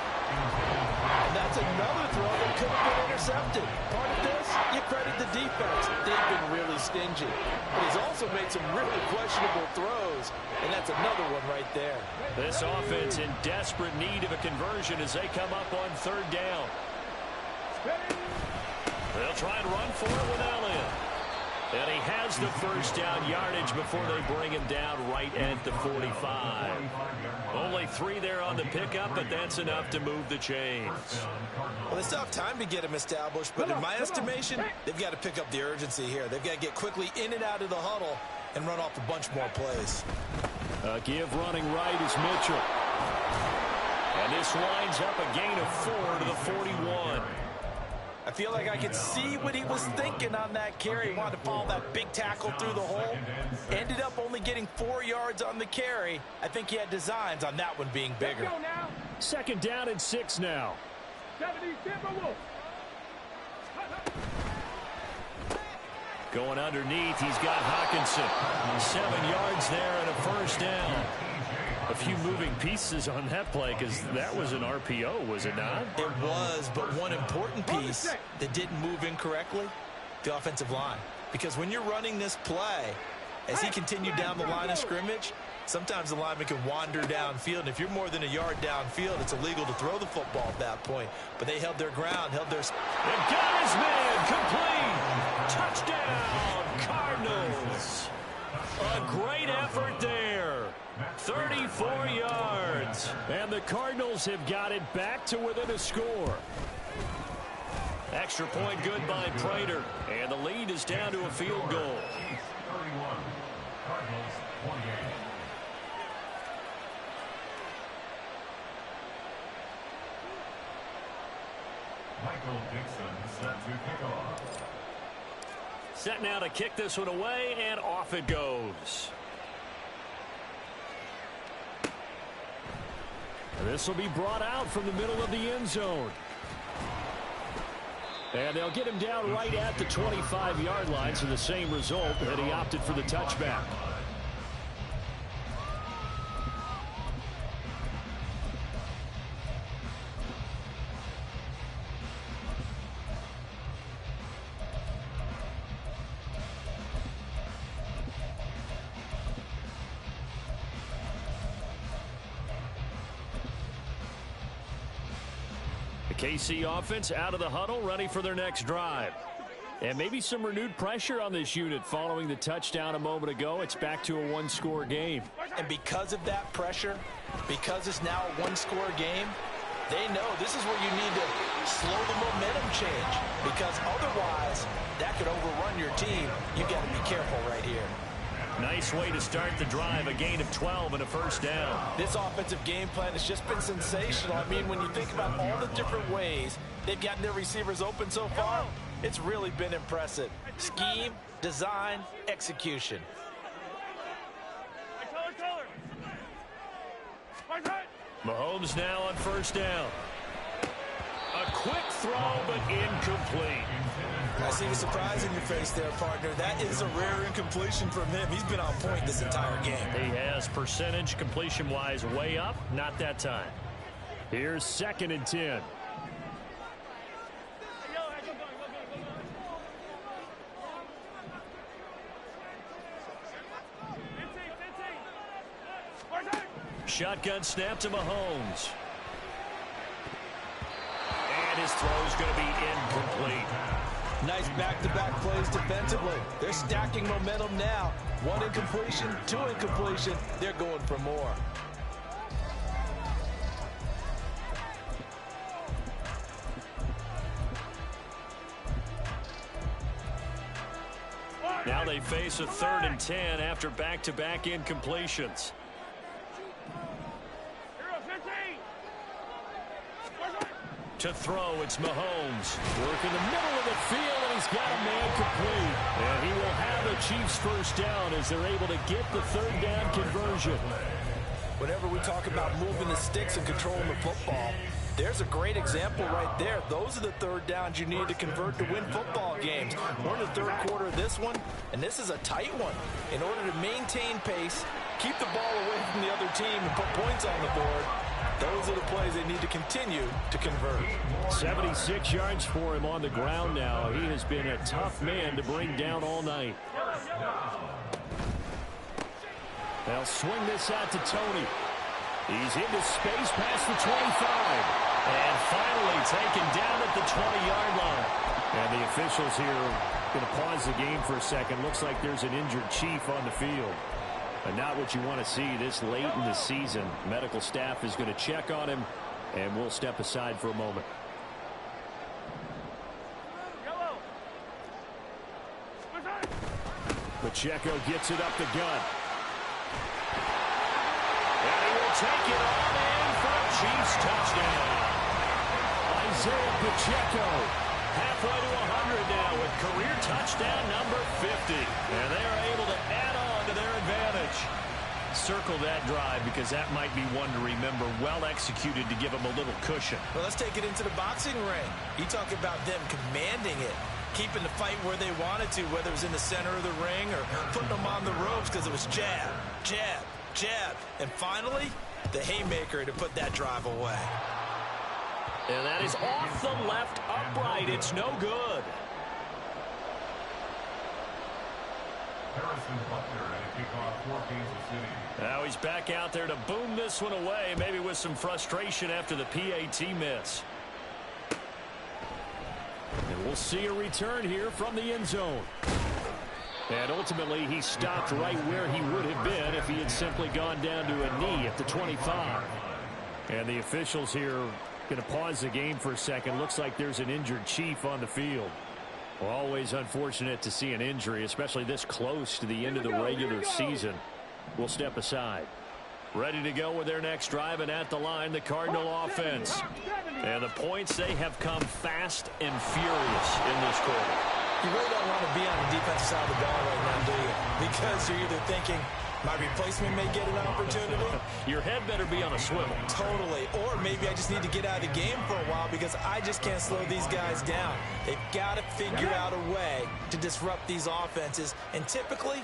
[SPEAKER 6] And that's another throw that could have been intercepted. Part of this, you credit the defense. They've been really stingy. But he's also made some really questionable throws, and that's another one right there.
[SPEAKER 5] This offense in desperate need of a conversion as they come up on third down. They'll try and run for it with Elliott. And he has the first down yardage before they bring him down right at the 45. Only 3 there on the pickup, but that's enough to move the chains.
[SPEAKER 10] Well, they still have time to get him established, but in my estimation, they've got to pick up the urgency here. They've got to get quickly in and out of the huddle and run off a bunch more plays.
[SPEAKER 5] Give running right is Mitchell. And this winds up a gain of 4 to the 41.
[SPEAKER 6] I feel like I could see what he was thinking on that carry. He wanted to follow that big tackle through the hole. Ended up only getting 4 yards on the carry. I think he had designs on that one being bigger.
[SPEAKER 5] Second down and 6 now.
[SPEAKER 8] 70 Timberwolves.
[SPEAKER 5] Going underneath, he's got Hawkinson. 7 yards there and a first down. A few moving pieces on that play because that was an RPO, was it not?
[SPEAKER 10] It was, but one important piece that didn't move incorrectly, the offensive line. Because when you're running this play, as he continued down the line of scrimmage, sometimes the lineman can wander downfield. And if you're more than a yard downfield, it's illegal to throw the football at that point. But they held their ground, held their...
[SPEAKER 5] They've got his man complete. Touchdown, Cardinals. A great effort there. 34 yards. And the Cardinals have got it back to within a score. Extra point good by Prater. And the lead is down to a field goal.
[SPEAKER 9] 31. Cardinals 28. Michael Dixon set to kick off.
[SPEAKER 5] Set now to kick this one away, and off it goes. This will be brought out from the middle of the end zone. And they'll get him down right at the 25-yard line, so the same result, and he opted for the touchback. KC offense out of the huddle, ready for their next drive. And maybe some renewed pressure on this unit following the touchdown a moment ago. It's back to a one-score game.
[SPEAKER 10] And because of that pressure, because it's now a one-score game, they know this is where you need to slow the momentum change, because otherwise that could overrun your team. You've got to be careful right here.
[SPEAKER 5] Nice way to start the drive, a gain of 12 and a first down.
[SPEAKER 10] This offensive game plan has just been sensational. I mean, when you think about all the different ways they've gotten their receivers open so far, it's really been impressive. Scheme, design, execution.
[SPEAKER 5] Mahomes now on first down. A quick throw, but incomplete.
[SPEAKER 10] I see the surprise in your face there, partner. That is a rare incompletion from him. He's been on point this entire game.
[SPEAKER 5] He has percentage completion-wise way up. Not that time. Here's 2nd and 10. Shotgun snap to Mahomes. And his throw's going to be incomplete.
[SPEAKER 10] Nice back-to-back plays defensively. They're stacking momentum now. 1 incompletion, 2 incompletion. They're going for more.
[SPEAKER 5] Now they face a 3rd and 10 after back-to-back incompletions. To throw, it's Mahomes. Work in the middle of the field, and he's got a man complete. And he will have the Chiefs first down as they're able to get the 3rd down conversion.
[SPEAKER 10] Whenever we talk about moving the sticks and controlling the football, there's a great example right there. Those are the 3rd downs you need to convert to win football games. We're in the 3rd quarter of this one, and this is a tight one. In order to maintain pace, keep the ball away from the other team, and put points on the board, those are the plays they need to continue to convert.
[SPEAKER 5] 76 yards for him on the ground now. He has been a tough man to bring down all night. They'll swing this out to Tony. He's into space past the 25. And finally taken down at the 20-yard line. And the officials here going to pause the game for a second. Looks like there's an injured Chief on the field. And not what you want to see this late in the season. Medical staff is going to check on him, and we'll step aside for a moment. Pacheco gets it up the gut. And he will take it on in for a Chiefs touchdown. Isaiah Pacheco halfway to 100 now with career touchdown number 50. And they are able to add on to their advantage. Circle that drive because that might be one to remember. Well executed to give them a little cushion.
[SPEAKER 10] Well, let's take it into the boxing ring. You talk about them commanding it, keeping the fight where they wanted to, whether it was in the center of the ring or putting them on the ropes because it was jab, jab, jab. And finally, the haymaker to put that drive away.
[SPEAKER 5] And that is off the left upright. It's no good.
[SPEAKER 9] Harrison Butler at a kickoff for Kansas City.
[SPEAKER 5] Now he's back out there to boom this one away, maybe with some frustration after the PAT miss. And we'll see a return here from the end zone. And ultimately, he stopped right where he would have been if he had simply gone down to a knee at the 25. And the officials here going to pause the game for a second. Looks like there's an injured Chief on the field. Well, always unfortunate to see an injury, especially this close to the end of the regular season. We'll step aside. Ready to go with their next drive, and at the line, the Cardinal offense. And the points, they have come fast and furious in this quarter.
[SPEAKER 10] You really don't want to be on the defensive side of the ball right now, do you? Because you're either thinking, my replacement may get an opportunity.
[SPEAKER 5] Your head better be on a swivel.
[SPEAKER 10] Totally. Or maybe I just need to get out of the game for a while because I just can't slow these guys down. They've got to figure out a way to disrupt these offenses. And typically,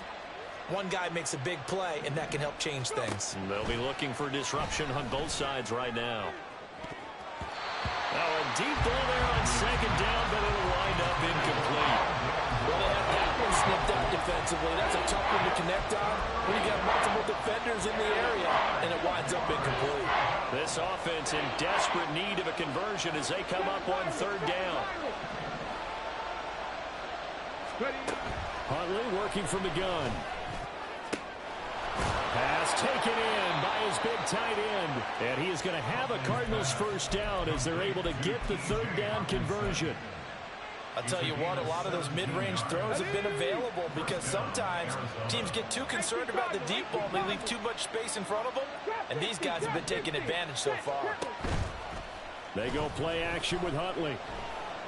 [SPEAKER 10] one guy makes a big play, and that can help change things.
[SPEAKER 5] They'll be looking for disruption on both sides right now. Now a deep ball there on 2nd down, but it'll wind up incomplete.
[SPEAKER 10] Well, they have that one snipped out defensively. That's a tough one to connect on when you got multiple defenders in the area, and it winds up incomplete.
[SPEAKER 5] This offense in desperate need of a conversion as they come up on 3rd down. Huntley working from the gun. Pass taken in by his big tight end. And he is going to have a Cardinals first down as they're able to get the third down conversion.
[SPEAKER 10] I'll tell you what, a lot of those mid-range throws have been available because sometimes teams get too concerned about the deep ball. They leave too much space in front of them, and these guys have been taking advantage so far.
[SPEAKER 5] They go play action with Huntley.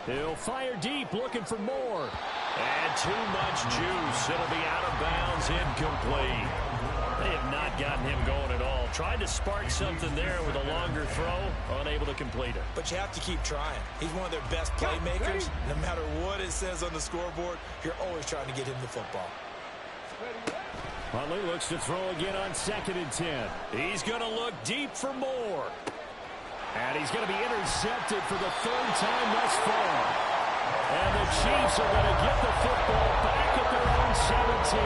[SPEAKER 5] He'll fire deep, looking for more. And too much juice. It'll be out of bounds, incomplete. They have not gotten him going at all. Tried to spark something there with a longer throw, unable to complete it.
[SPEAKER 10] But you have to keep trying. He's one of their best playmakers. No matter what it says on the scoreboard, you're always trying to get him the football.
[SPEAKER 5] Huntley looks to throw again on 2nd and 10. He's going to look deep for more. And he's going to be intercepted for the 3rd time thus far. And the Chiefs are going to get the football back at their own 17.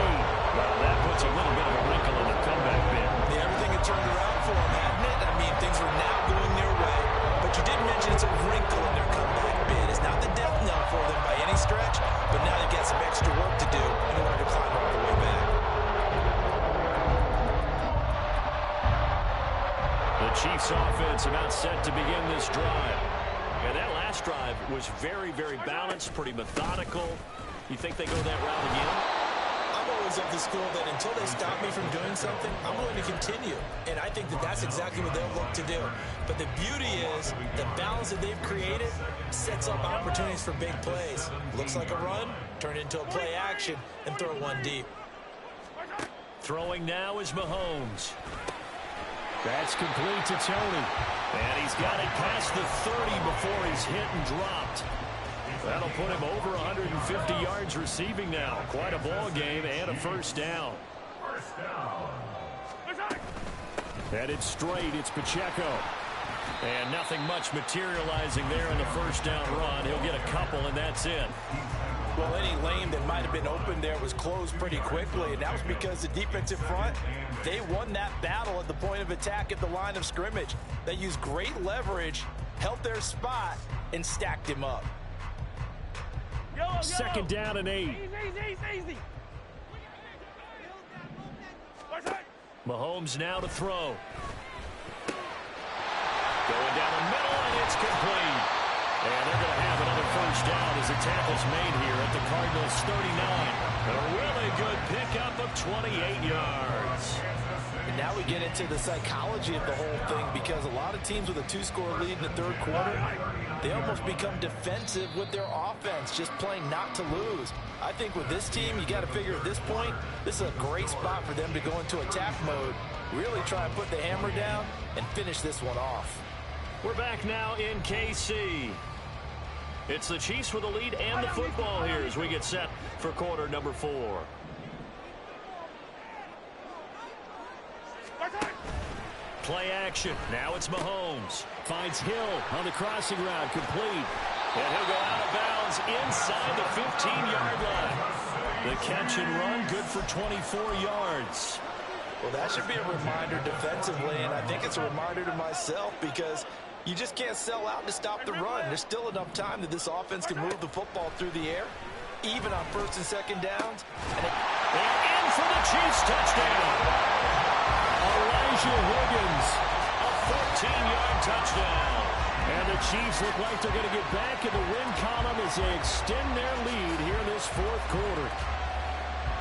[SPEAKER 5] Well, that puts a little bit of a wrinkle in the comeback bid.
[SPEAKER 10] Yeah, everything had turned around for them, hadn't it? I mean, things were now going their way. But you did mention it's a wrinkle in their comeback bid. It's not the death knell for them by any stretch, but now they've got some extra work to do in order to climb all the way back.
[SPEAKER 5] The Chiefs offense about set to begin this drive. And that last drive was very, very balanced, pretty methodical. You think they go that route again?
[SPEAKER 10] I'm always of the school that until they stop me from doing something, I'm going to continue. And I think that that's exactly what they'll look to do. But the beauty is the balance that they've created sets up opportunities for big plays. Looks like a run, turn into a play action, and throw one deep.
[SPEAKER 5] Throwing now is Mahomes. That's complete to Tony. And he's got it past the 30 before he's hit and dropped. That'll put him over 150 yards receiving now. Quite a ball game and a first down. Headed straight, it's Pacheco. And nothing much materializing there in the first down run. He'll get a couple, and that's it.
[SPEAKER 10] Well, any lane that might have been open there was closed pretty quickly, and that was because the defensive front, they won that battle at the point of attack at the line of scrimmage. They used great leverage, held their spot, and stacked him up.
[SPEAKER 5] Second down and 8.
[SPEAKER 8] Easy.
[SPEAKER 5] Mahomes now to throw. Going down the middle, and it's complete. And they're going to have another first down as the tackle's made here at the Cardinals' 39. A really good pickup of 28 yards.
[SPEAKER 10] And now we get into the psychology of the whole thing because a lot of teams with a 2-score lead in the third quarter, they almost become defensive with their offense, just playing not to lose. I think with this team, you got to figure at this point, this is a great spot for them to go into attack mode, really try and put the hammer down and finish this one off.
[SPEAKER 5] We're back now in KC. It's the Chiefs with the lead and the football here as we get set for quarter number 4. Play action. Now it's Mahomes. Finds Hill on the crossing route. Complete. And he'll go out of bounds inside the 15-yard line. The catch and run good for 24 yards.
[SPEAKER 10] Well, that should be a reminder defensively, and I think it's a reminder to myself because you just can't sell out to stop the run. There's still enough time that this offense can move the football through the air, even on first and second downs. And
[SPEAKER 5] in for the Chiefs touchdown. Elijah Wiggins, a 14-yard touchdown. And the Chiefs look like they're going to get back in the win column as they extend their lead here in this fourth quarter.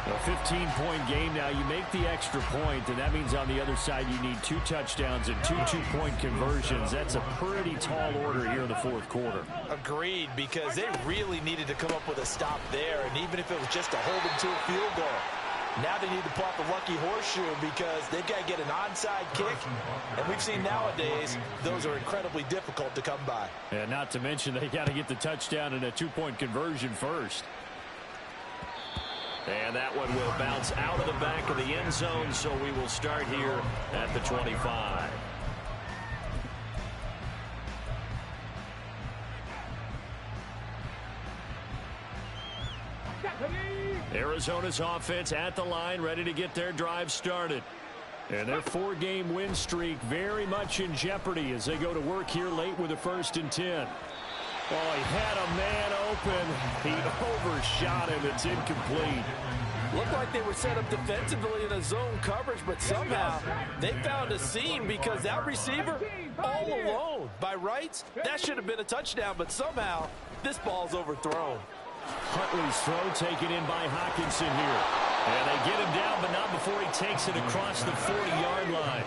[SPEAKER 5] A 15-point game now. You make the extra point, and that means on the other side you need 2 touchdowns and 2 two-point conversions. That's a pretty tall order here in the fourth quarter.
[SPEAKER 10] Agreed, because they really needed to come up with a stop there, and even if it was just to hold them to a field goal. Now they need to pull out the lucky horseshoe because they've got to get an onside kick, and we've seen nowadays those are incredibly difficult to come by.
[SPEAKER 5] And not to mention they got to get the touchdown and a 2-point conversion first. And that one will bounce out of the back of the end zone, so we will start here at the 25. Arizona's offense at the line, ready to get their drive started. And their 4-game win streak very much in jeopardy as they go to work here late with a 1st and 10.
[SPEAKER 7] Oh, he had a man open. He overshot him. It's incomplete.
[SPEAKER 10] Looked like they were set up defensively in a zone coverage, but somehow they found a seam because that receiver all alone. By rights, that should have been a touchdown, but somehow this ball's overthrown.
[SPEAKER 7] Huntley's throw taken in by Hockenson here. And they get him down, but not before he takes it across the 40-yard line.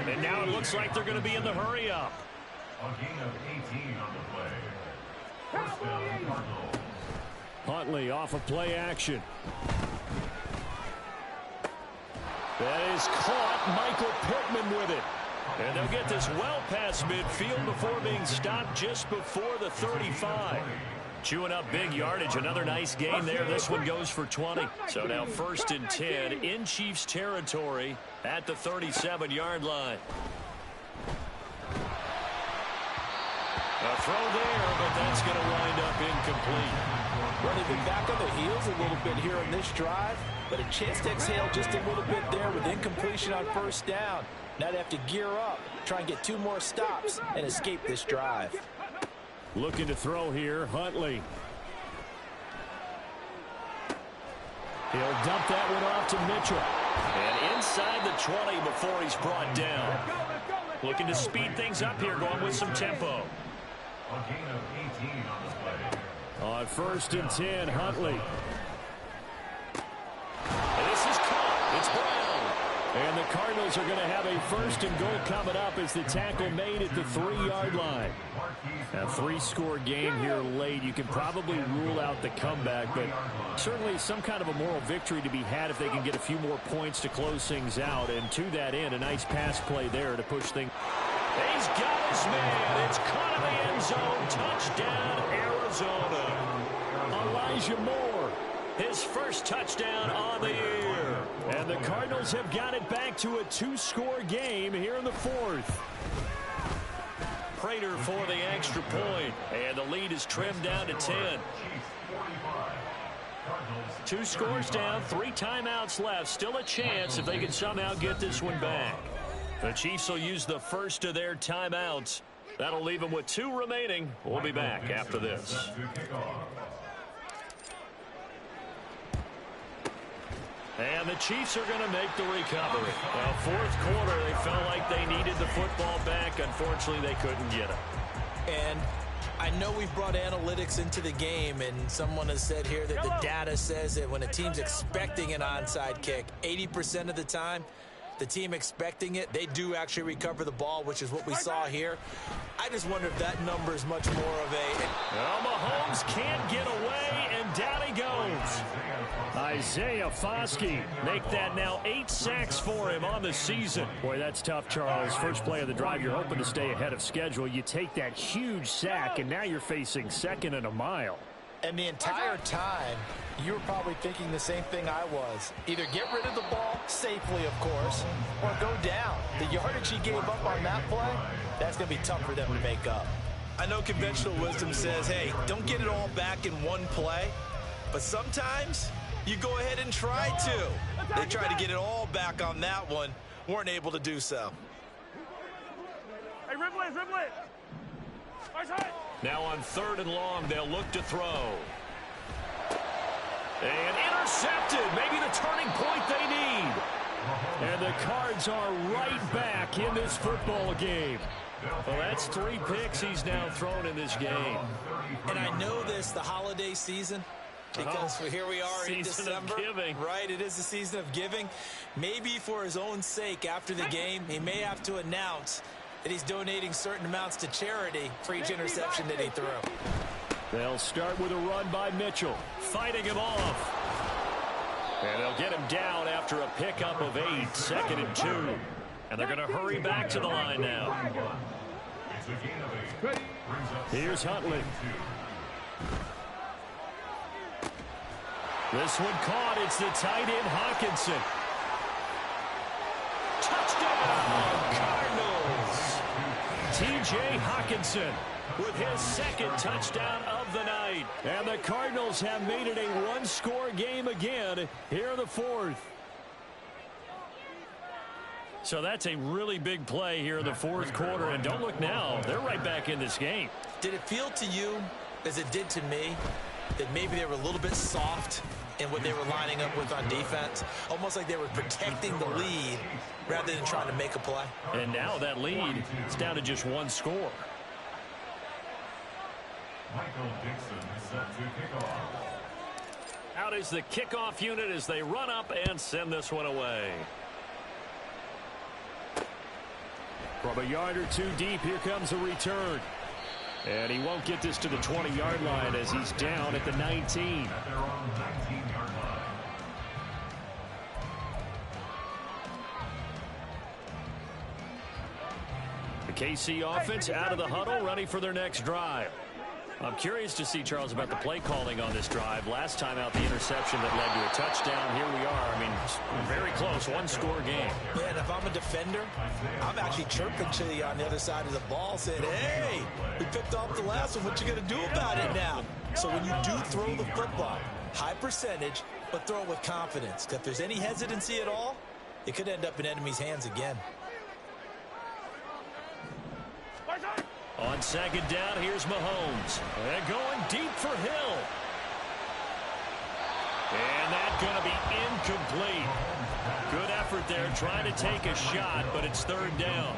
[SPEAKER 7] And now it looks like they're going to be in the hurry-up.
[SPEAKER 9] A gain of 18 on the play. First down, Cardinals.
[SPEAKER 7] Huntley off of play action. That is caught. Michael Pittman with it. And they'll get this well past midfield before being stopped just before the 35. Chewing up big yardage. Another nice gain there. This one goes for 20. So now 1st and 10 in Chiefs territory at the 37-yard line. A throw there, but that's going to wind up incomplete.
[SPEAKER 10] Well, they've been back on their heels a little bit here on this drive, but a chance to exhale just a little bit there with incompletion on 1st down. Now they have to gear up, try and get 2 more stops, and escape this drive.
[SPEAKER 7] Looking to throw here, Huntley. He'll dump that one off to Mitchell. And inside the 20 before he's brought down. Looking to speed things up here, going with some tempo.
[SPEAKER 9] A gain of 18 on the play.
[SPEAKER 7] On 1st and 10, Huntley. And this is caught. It's Brown. And the Cardinals are going to have a 1st and goal coming up as the tackle made at the 3-yard line. A 3-score game here late. You can probably rule out the comeback, but certainly some kind of a moral victory to be had if they can get a few more points to close things out. And to that end, a nice pass play there to push things. He's got his man. It's caught in the end zone. Touchdown, Arizona. Elijah Moore, his first touchdown on the year. And the Cardinals have got it back to a 2-score game here in the 4th. Prater for the extra point. And the lead is trimmed down to 10. 2 scores down, 3 timeouts left. Still a chance if they can somehow get this one back. The Chiefs will use the first of their timeouts. That'll leave them with 2 remaining. We'll be back after this. And the Chiefs are going to make the recovery. Well, 4th quarter, they felt like they needed the football back. Unfortunately, they couldn't get it.
[SPEAKER 10] And I know we've brought analytics into the game, and someone has said here that the data says that when a team's expecting an onside kick, 80% of the time, the team expecting it, they do actually recover the ball, which is what we saw here. I just wonder if that number is much more of a...
[SPEAKER 7] Well, Mahomes can't get away, and down he goes. Isaiah Foskey make that now 8 sacks for him on the season. Boy, that's tough, Charles. First play of the drive, you're hoping to stay ahead of schedule. You take that huge sack, and now you're facing 2nd and a mile.
[SPEAKER 10] And the entire time, you were probably thinking the same thing I was. Either get rid of the ball, safely of course, or go down. The yardage he gave up on that play, that's going to be tough for them to make up. I know conventional wisdom says, hey, don't get it all back in one play. But sometimes you go ahead and try to. They tried to get it all back on that one. Weren't able to do so.
[SPEAKER 8] Hey, ribble it, ribble it.
[SPEAKER 7] Now on 3rd and long, they'll look to throw. And intercepted. Maybe the turning point they need. And the Cards are right back in this football game. Well, that's 3 picks he's now thrown in this game.
[SPEAKER 10] And I know this, the holiday season, because here we are in December. Right, it is the season of giving. Maybe for his own sake after the game, he may have to announce that he's donating certain amounts to charity for each interception that he threw.
[SPEAKER 7] They'll start with a run by Mitchell, fighting him off. And they'll get him down after a pickup of 8, 2nd and 2. And they're going to hurry back to the line now. Here's Huntley. This one caught. It's the tight end, Hockenson. Touchdown, Cardinals. T.J. Hockenson with his 2nd touchdown of the night. And the Cardinals have made it a 1-score game again here in the 4th. So that's a really big play here in the fourth quarter. And don't look now. They're right back in this game.
[SPEAKER 10] Did it feel to you, as it did to me, that maybe they were a little bit soft in what they were lining up with on defense? Almost like they were protecting the lead rather than trying to make a play.
[SPEAKER 7] And now that lead is down to just one score.
[SPEAKER 9] Michael Dixon is set to kick off.
[SPEAKER 7] Out is the kickoff unit as they run up and send this one away. From a yard or two deep, here comes a return. And he won't get this to the 20-yard line as he's down at the 19.
[SPEAKER 9] At their own 19-yard line.
[SPEAKER 7] The KC offense out of the huddle, ready for their next drive. I'm curious to see, Charles, about the play calling on this drive. Last time out, the interception that led to a touchdown. Here we are. I mean, very close, one-score game.
[SPEAKER 10] Yeah, and if I'm a defender, I'm actually chirping to you on the other side of the ball, saying, hey, we picked off the last one. What you going to do about it now? So when you do throw the football, high percentage, but throw it with confidence. Because if there's any hesitancy at all, it could end up in enemy's hands again.
[SPEAKER 7] On second down, here's Mahomes. And going deep for Hill. And that's going to be incomplete. Good effort there trying to take a shot, but it's third down.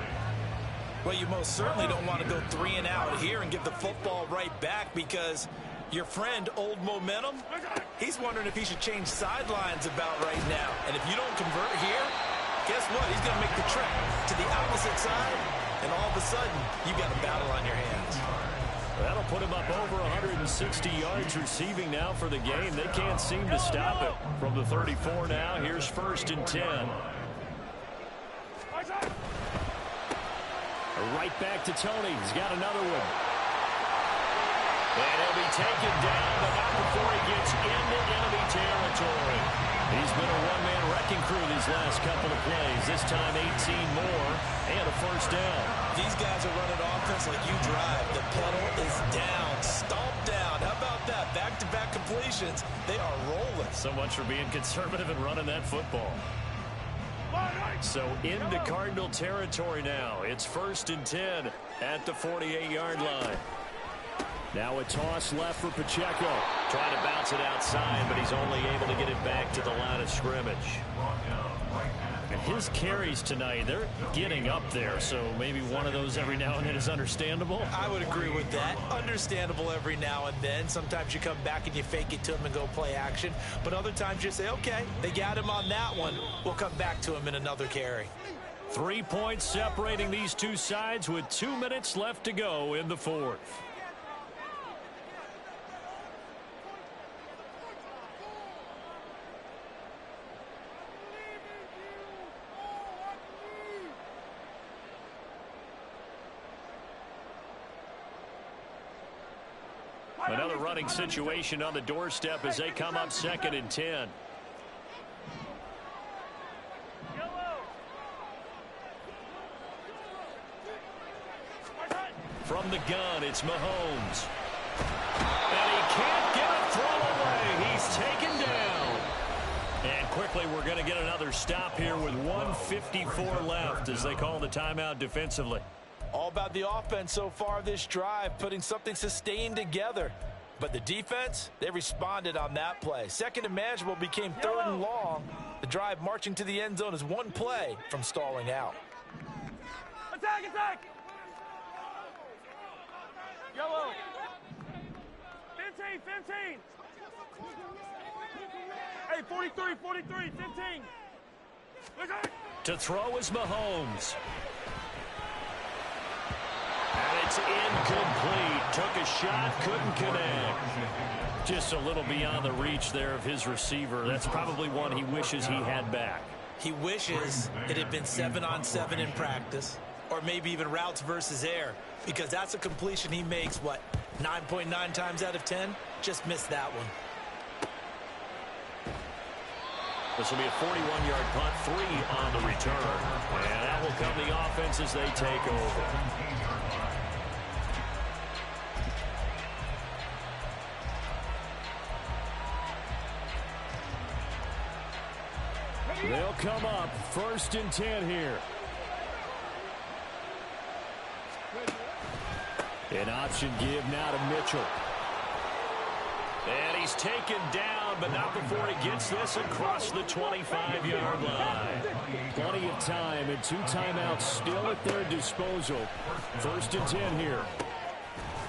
[SPEAKER 10] Well, you most certainly don't want to go 3 and out here and give the football right back because your friend, Old Momentum, he's wondering if he should change sidelines about right now. And if you don't convert here, guess what? He's going to make the trip to the opposite side. And all of a sudden, you've got a battle on your hands.
[SPEAKER 7] That'll put him up over 160 yards receiving now for the game. They can't seem to stop it. From the 34 now, here's 1st and 10. Right back to Tony. He's got another one. And he'll be taken down, but not before he gets into enemy territory. He's been a one-man wrecking crew these last couple of plays. This time 18 more and a first down.
[SPEAKER 10] These guys are running offense like you drive. The pedal is down, stomped down. How about that? Back-to-back completions. They are rolling.
[SPEAKER 7] So much for being conservative and running that football. So into Cardinal territory now. It's 1st and 10 at the 48-yard line. Now a toss left for Pacheco. Trying to bounce it outside, but he's only able to get it back to the line of scrimmage. And his carries tonight, they're getting up there, so maybe one of those every now and then is understandable.
[SPEAKER 10] I would agree with that. Understandable every now and then. Sometimes you come back and you fake it to him and go play action. But other times you say, okay, they got him on that one. We'll come back to him in another carry.
[SPEAKER 7] 3 points separating these two sides with 2 minutes left to go in the fourth. Another running situation on the doorstep as they come up 2nd and 10. From the gun, it's Mahomes. And he can't get it thrown away. He's taken down. And quickly, we're going to get another stop here with 1:54 left as they call the timeout defensively.
[SPEAKER 10] All about the offense so far this drive, putting something sustained together. But the defense, they responded on that play. 2nd and manageable became 3rd and long. The drive marching to the end zone is one play from stalling out.
[SPEAKER 8] Attack, attack! Yellow! 15, 15! Hey, 43, 43, 15!
[SPEAKER 7] To throw is Mahomes. And it's incomplete. Took a shot, couldn't connect. Just a little beyond the reach there of his receiver. That's probably one he wishes he had back.
[SPEAKER 10] He wishes it had been 7-on-7 in practice, or maybe even routes versus air, because that's a completion he makes, what, 9.9 times out of 10? Just missed that one.
[SPEAKER 7] This will be a 41-yard punt, 3 on the return. And that will come the offense as they take over. They'll come up 1st and 10 here. An option give now to Mitchell.
[SPEAKER 5] And he's taken down, but not before he gets this across the 25-yard line.
[SPEAKER 7] Plenty of time and 2 timeouts still at their disposal. 1st and 10 here.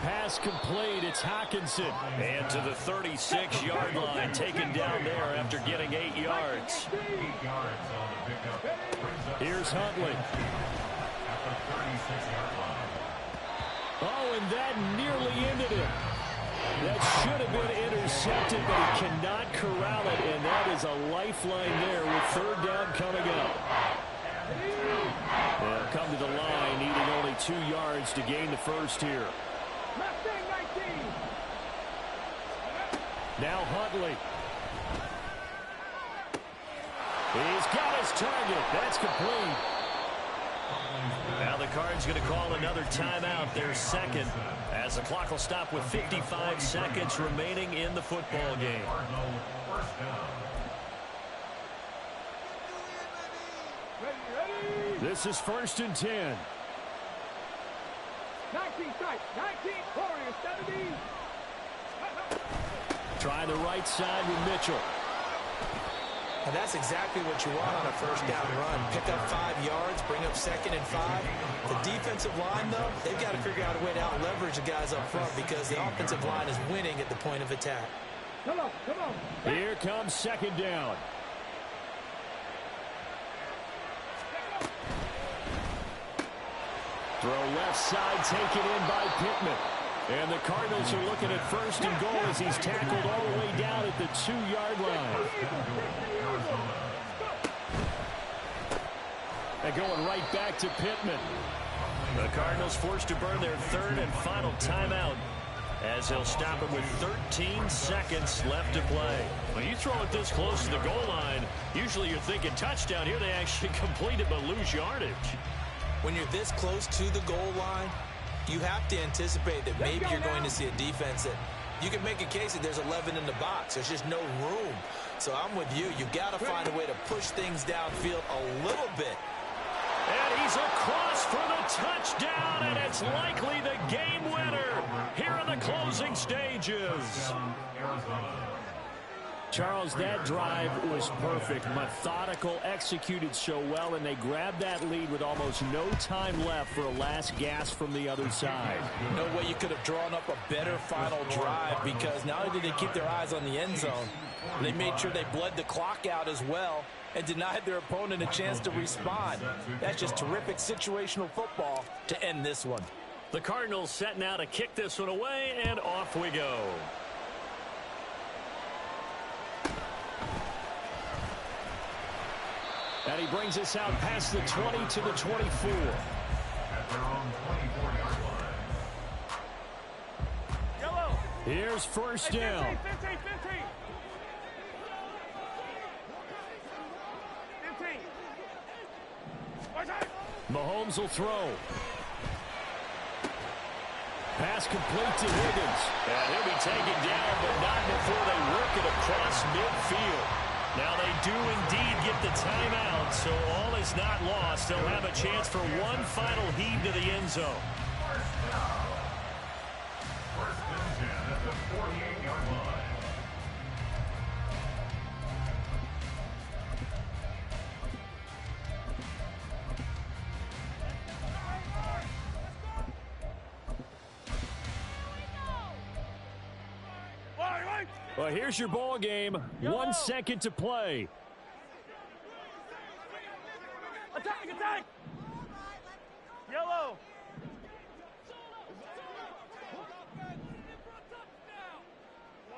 [SPEAKER 7] Pass complete. It's Hockenson.
[SPEAKER 5] And to the 36-yard line, taken down there after getting 8 yards.
[SPEAKER 7] Here's Huntley. Oh, and that nearly ended it. That should have been intercepted, but he cannot corral it, and that is a lifeline there with 3rd down coming up. They'll come to the line, needing only 2 yards to gain the first here. Now Huntley. He's got his target. That's complete.
[SPEAKER 5] Now the Cards going to call another timeout, their 2nd, as the clock will stop with 55 seconds remaining in the football game.
[SPEAKER 7] This is 1st and 10.
[SPEAKER 8] 19 strike, 19 Warriors, 70.
[SPEAKER 7] Try the right side with Mitchell.
[SPEAKER 10] And that's exactly what you want on a 1st down run. Pick up 5 yards, bring up 2nd and 5. The defensive line, though, they've got to figure out a way to out-leverage the guys up front because the offensive line is winning at the point of attack.
[SPEAKER 8] Come on, come on.
[SPEAKER 7] Here comes 2nd down. Throw left side taken in by Pittman. And the Cardinals are looking at 1st and goal as he's tackled all the way down at the 2-yard line. And going right back to Pittman.
[SPEAKER 5] The Cardinals forced to burn their 3rd and final timeout as they'll stop it with 13 seconds left to play.
[SPEAKER 7] When you throw it this close to the goal line, usually you're thinking touchdown. Here they actually complete it but lose yardage.
[SPEAKER 10] When you're this close to the goal line, you have to anticipate that maybe you're going to see a defense that you can make a case that there's 11 in the box. There's just no room. So I'm with you. You've got to find a way to push things downfield a little bit.
[SPEAKER 5] And he's across for the touchdown, and it's likely the game winner here in the closing stages.
[SPEAKER 7] Charles, that drive was perfect. Methodical, executed so well, and they grabbed that lead with almost no time left for a last gasp from the other side.
[SPEAKER 10] No way you could have drawn up a better final drive because not only did they keep their eyes on the end zone, they made sure they bled the clock out as well and denied their opponent a chance to respond. That's just terrific situational football to end this one.
[SPEAKER 5] The Cardinals set now to kick this one away, and off we go.
[SPEAKER 7] And he brings us out past the 20 to the 24.
[SPEAKER 8] Yellow.
[SPEAKER 7] Here's 1st down.
[SPEAKER 8] 15, 15.
[SPEAKER 7] Mahomes will throw. Pass complete to Higgins.
[SPEAKER 5] And he'll be taken down, but not before they work it across midfield. Now they do indeed get the timeout, so all is not lost. They'll have a chance for one final heave to the end zone.
[SPEAKER 9] First and 10 at the 48-yard line.
[SPEAKER 7] Well, here's your ball game. 1 second to play.
[SPEAKER 8] Attack, attack! Yellow!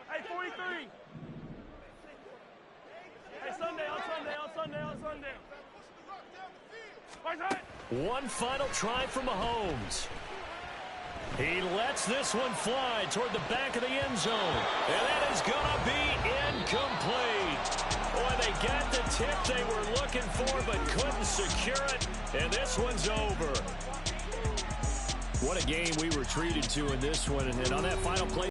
[SPEAKER 8] Hey, 43! Hey, Sunday, on Sunday.
[SPEAKER 5] One final try for Mahomes. He lets this one fly toward the back of the end zone. And that is going to be incomplete. Boy, they got the tip they were looking for but couldn't secure it. And this one's over.
[SPEAKER 7] What a game we were treated to in this one. And on that final play.